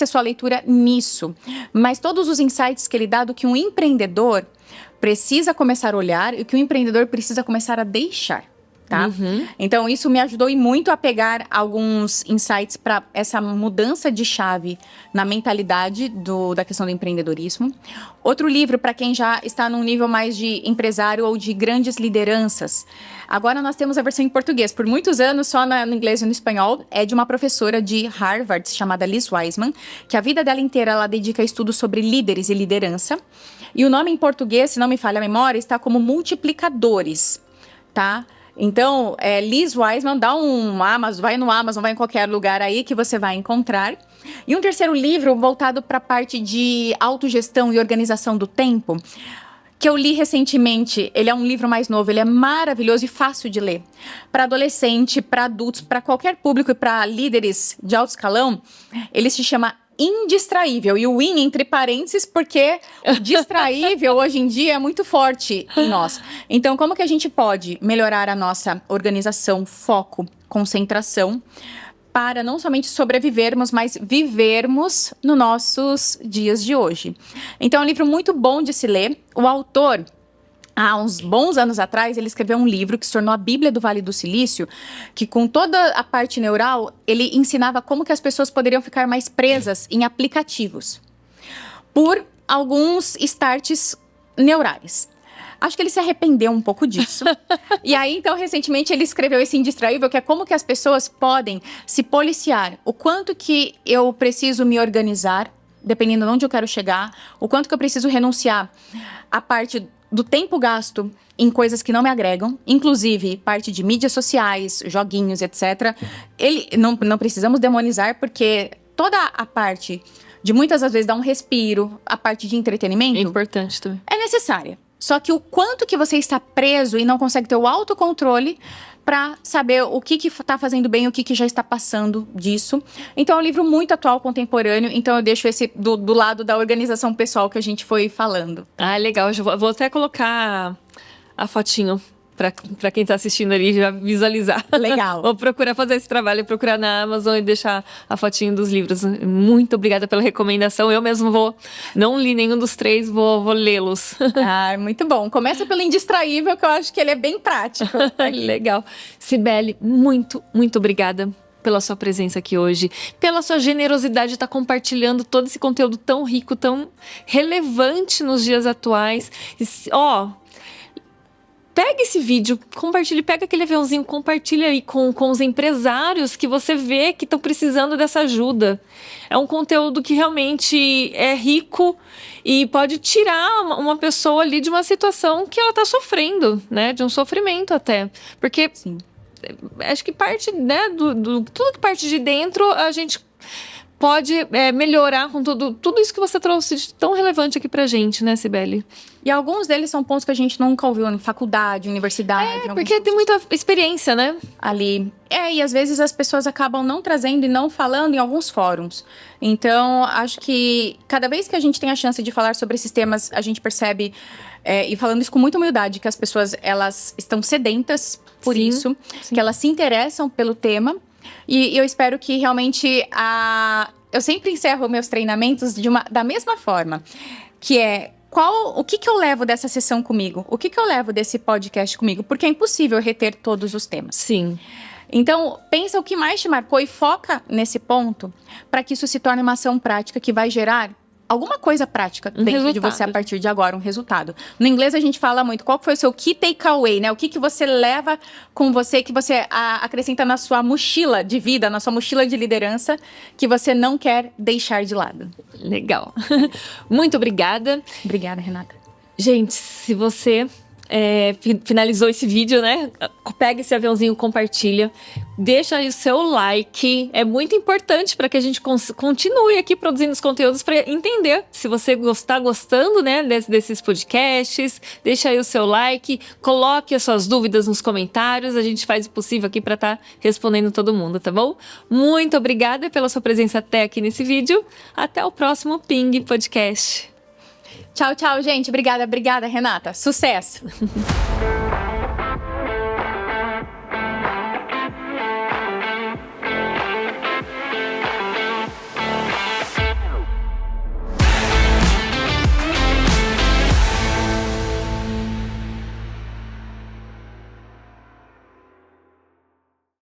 a sua leitura nisso. Mas todos os insights que ele dá do que um empreendedor precisa começar a olhar e o que o empreendedor precisa começar a deixar, tá? Então, isso me ajudou e muito a pegar alguns insights para essa mudança de chave na mentalidade da questão do empreendedorismo. Outro livro para quem já está num nível mais de empresário ou de grandes lideranças. Agora nós temos a versão em português. Por muitos anos, só no inglês e no espanhol, é de uma professora de Harvard, chamada Liz Wiseman, que a vida dela inteira ela dedica a estudos sobre líderes e liderança. E o nome em português, se não me falha a memória, está como Multiplicadores, tá? Então, Liz Wiseman, vai no Amazon, vai em qualquer lugar aí que você vai encontrar. E um terceiro livro voltado para a parte de autogestão e organização do tempo, que eu li recentemente. Ele é um livro mais novo, ele é maravilhoso e fácil de ler. Para adolescente, para adultos, para qualquer público e para líderes de alto escalão, ele se chama Indistraível, e o in entre parênteses, porque o distraível hoje em dia é muito forte em nós. Então, como que a gente pode melhorar a nossa organização, foco, concentração, para não somente sobrevivermos, mas vivermos nos nossos dias de hoje? Então, é um livro muito bom de se ler. O autor, há uns bons anos atrás, ele escreveu um livro que se tornou a Bíblia do Vale do Silício, que com toda a parte neural, ele ensinava como que as pessoas poderiam ficar mais presas em aplicativos por alguns starts neurais. Acho que ele se arrependeu um pouco disso. E aí, então, recentemente, ele escreveu esse Indistraível, que é como que as pessoas podem se policiar. O quanto que eu preciso me organizar, dependendo de onde eu quero chegar, o quanto que eu preciso renunciar à parte do tempo gasto em coisas que não me agregam, inclusive parte de mídias sociais, joguinhos, etc. Não precisamos demonizar, porque toda a parte de muitas das vezes dar um respiro, a parte de entretenimento... É importante também. É necessária. Só que o quanto que você está preso e não consegue ter o autocontrole para saber o que está fazendo bem, o que já está passando disso. Então, é um livro muito atual, contemporâneo. Então, eu deixo esse do lado da organização pessoal que a gente foi falando. Ah, legal. Eu vou até colocar a fotinho para quem tá assistindo ali já visualizar. Legal. Vou procurar fazer esse trabalho, procurar na Amazon e deixar a fotinho dos livros. Muito obrigada pela recomendação. Eu mesmo não li nenhum dos 3, vou lê-los. Ah, muito bom. Começa pelo Indistraível, que eu acho que ele é bem prático. Legal. Cibele, muito obrigada pela sua presença aqui hoje, pela sua generosidade de estar compartilhando todo esse conteúdo tão rico, tão relevante nos dias atuais. Pega esse vídeo, compartilhe, pega aquele aviãozinho, compartilha aí com os empresários que você vê que estão precisando dessa ajuda. É um conteúdo que realmente é rico e pode tirar uma pessoa ali de uma situação que ela está sofrendo, né? De um sofrimento até. Porque... Sim. acho que parte, né, tudo que parte de dentro, a gente pode melhorar com tudo isso que você trouxe de tão relevante aqui pra gente, né, Cibele? E alguns deles são pontos que a gente nunca ouviu em faculdade, universidade. Porque tem muita experiência, né? Ali. E às vezes as pessoas acabam não trazendo e não falando em alguns fóruns. Então, acho que cada vez que a gente tem a chance de falar sobre esses temas, a gente percebe, e falando isso com muita humildade, que as pessoas, elas estão sedentas por isso, que elas se interessam pelo tema. E eu espero que realmente eu sempre encerro meus treinamentos da mesma forma, que é o que eu levo dessa sessão comigo? O que eu levo desse podcast comigo? Porque é impossível reter todos os temas. Sim. Então, pensa o que mais te marcou e foca nesse ponto para que isso se torne uma ação prática que vai gerar alguma coisa prática dentro de você a partir de agora, um resultado. No inglês a gente fala muito, qual foi o seu key takeaway, né? O que você leva com você, que você acrescenta na sua mochila de vida, na sua mochila de liderança, que você não quer deixar de lado. Legal. Muito obrigada. Obrigada, Renata. Gente, se você finalizou esse vídeo, né? Pega esse aviãozinho, compartilha. Deixa aí o seu like. É muito importante para que a gente continue aqui produzindo os conteúdos para entender se você está gostando, né, desses podcasts. Deixa aí o seu like. Coloque as suas dúvidas nos comentários. A gente faz o possível aqui para estar respondendo todo mundo, tá bom? Muito obrigada pela sua presença até aqui nesse vídeo. Até o próximo Ping Podcast. Tchau, tchau, gente. Obrigada, Renata. Sucesso!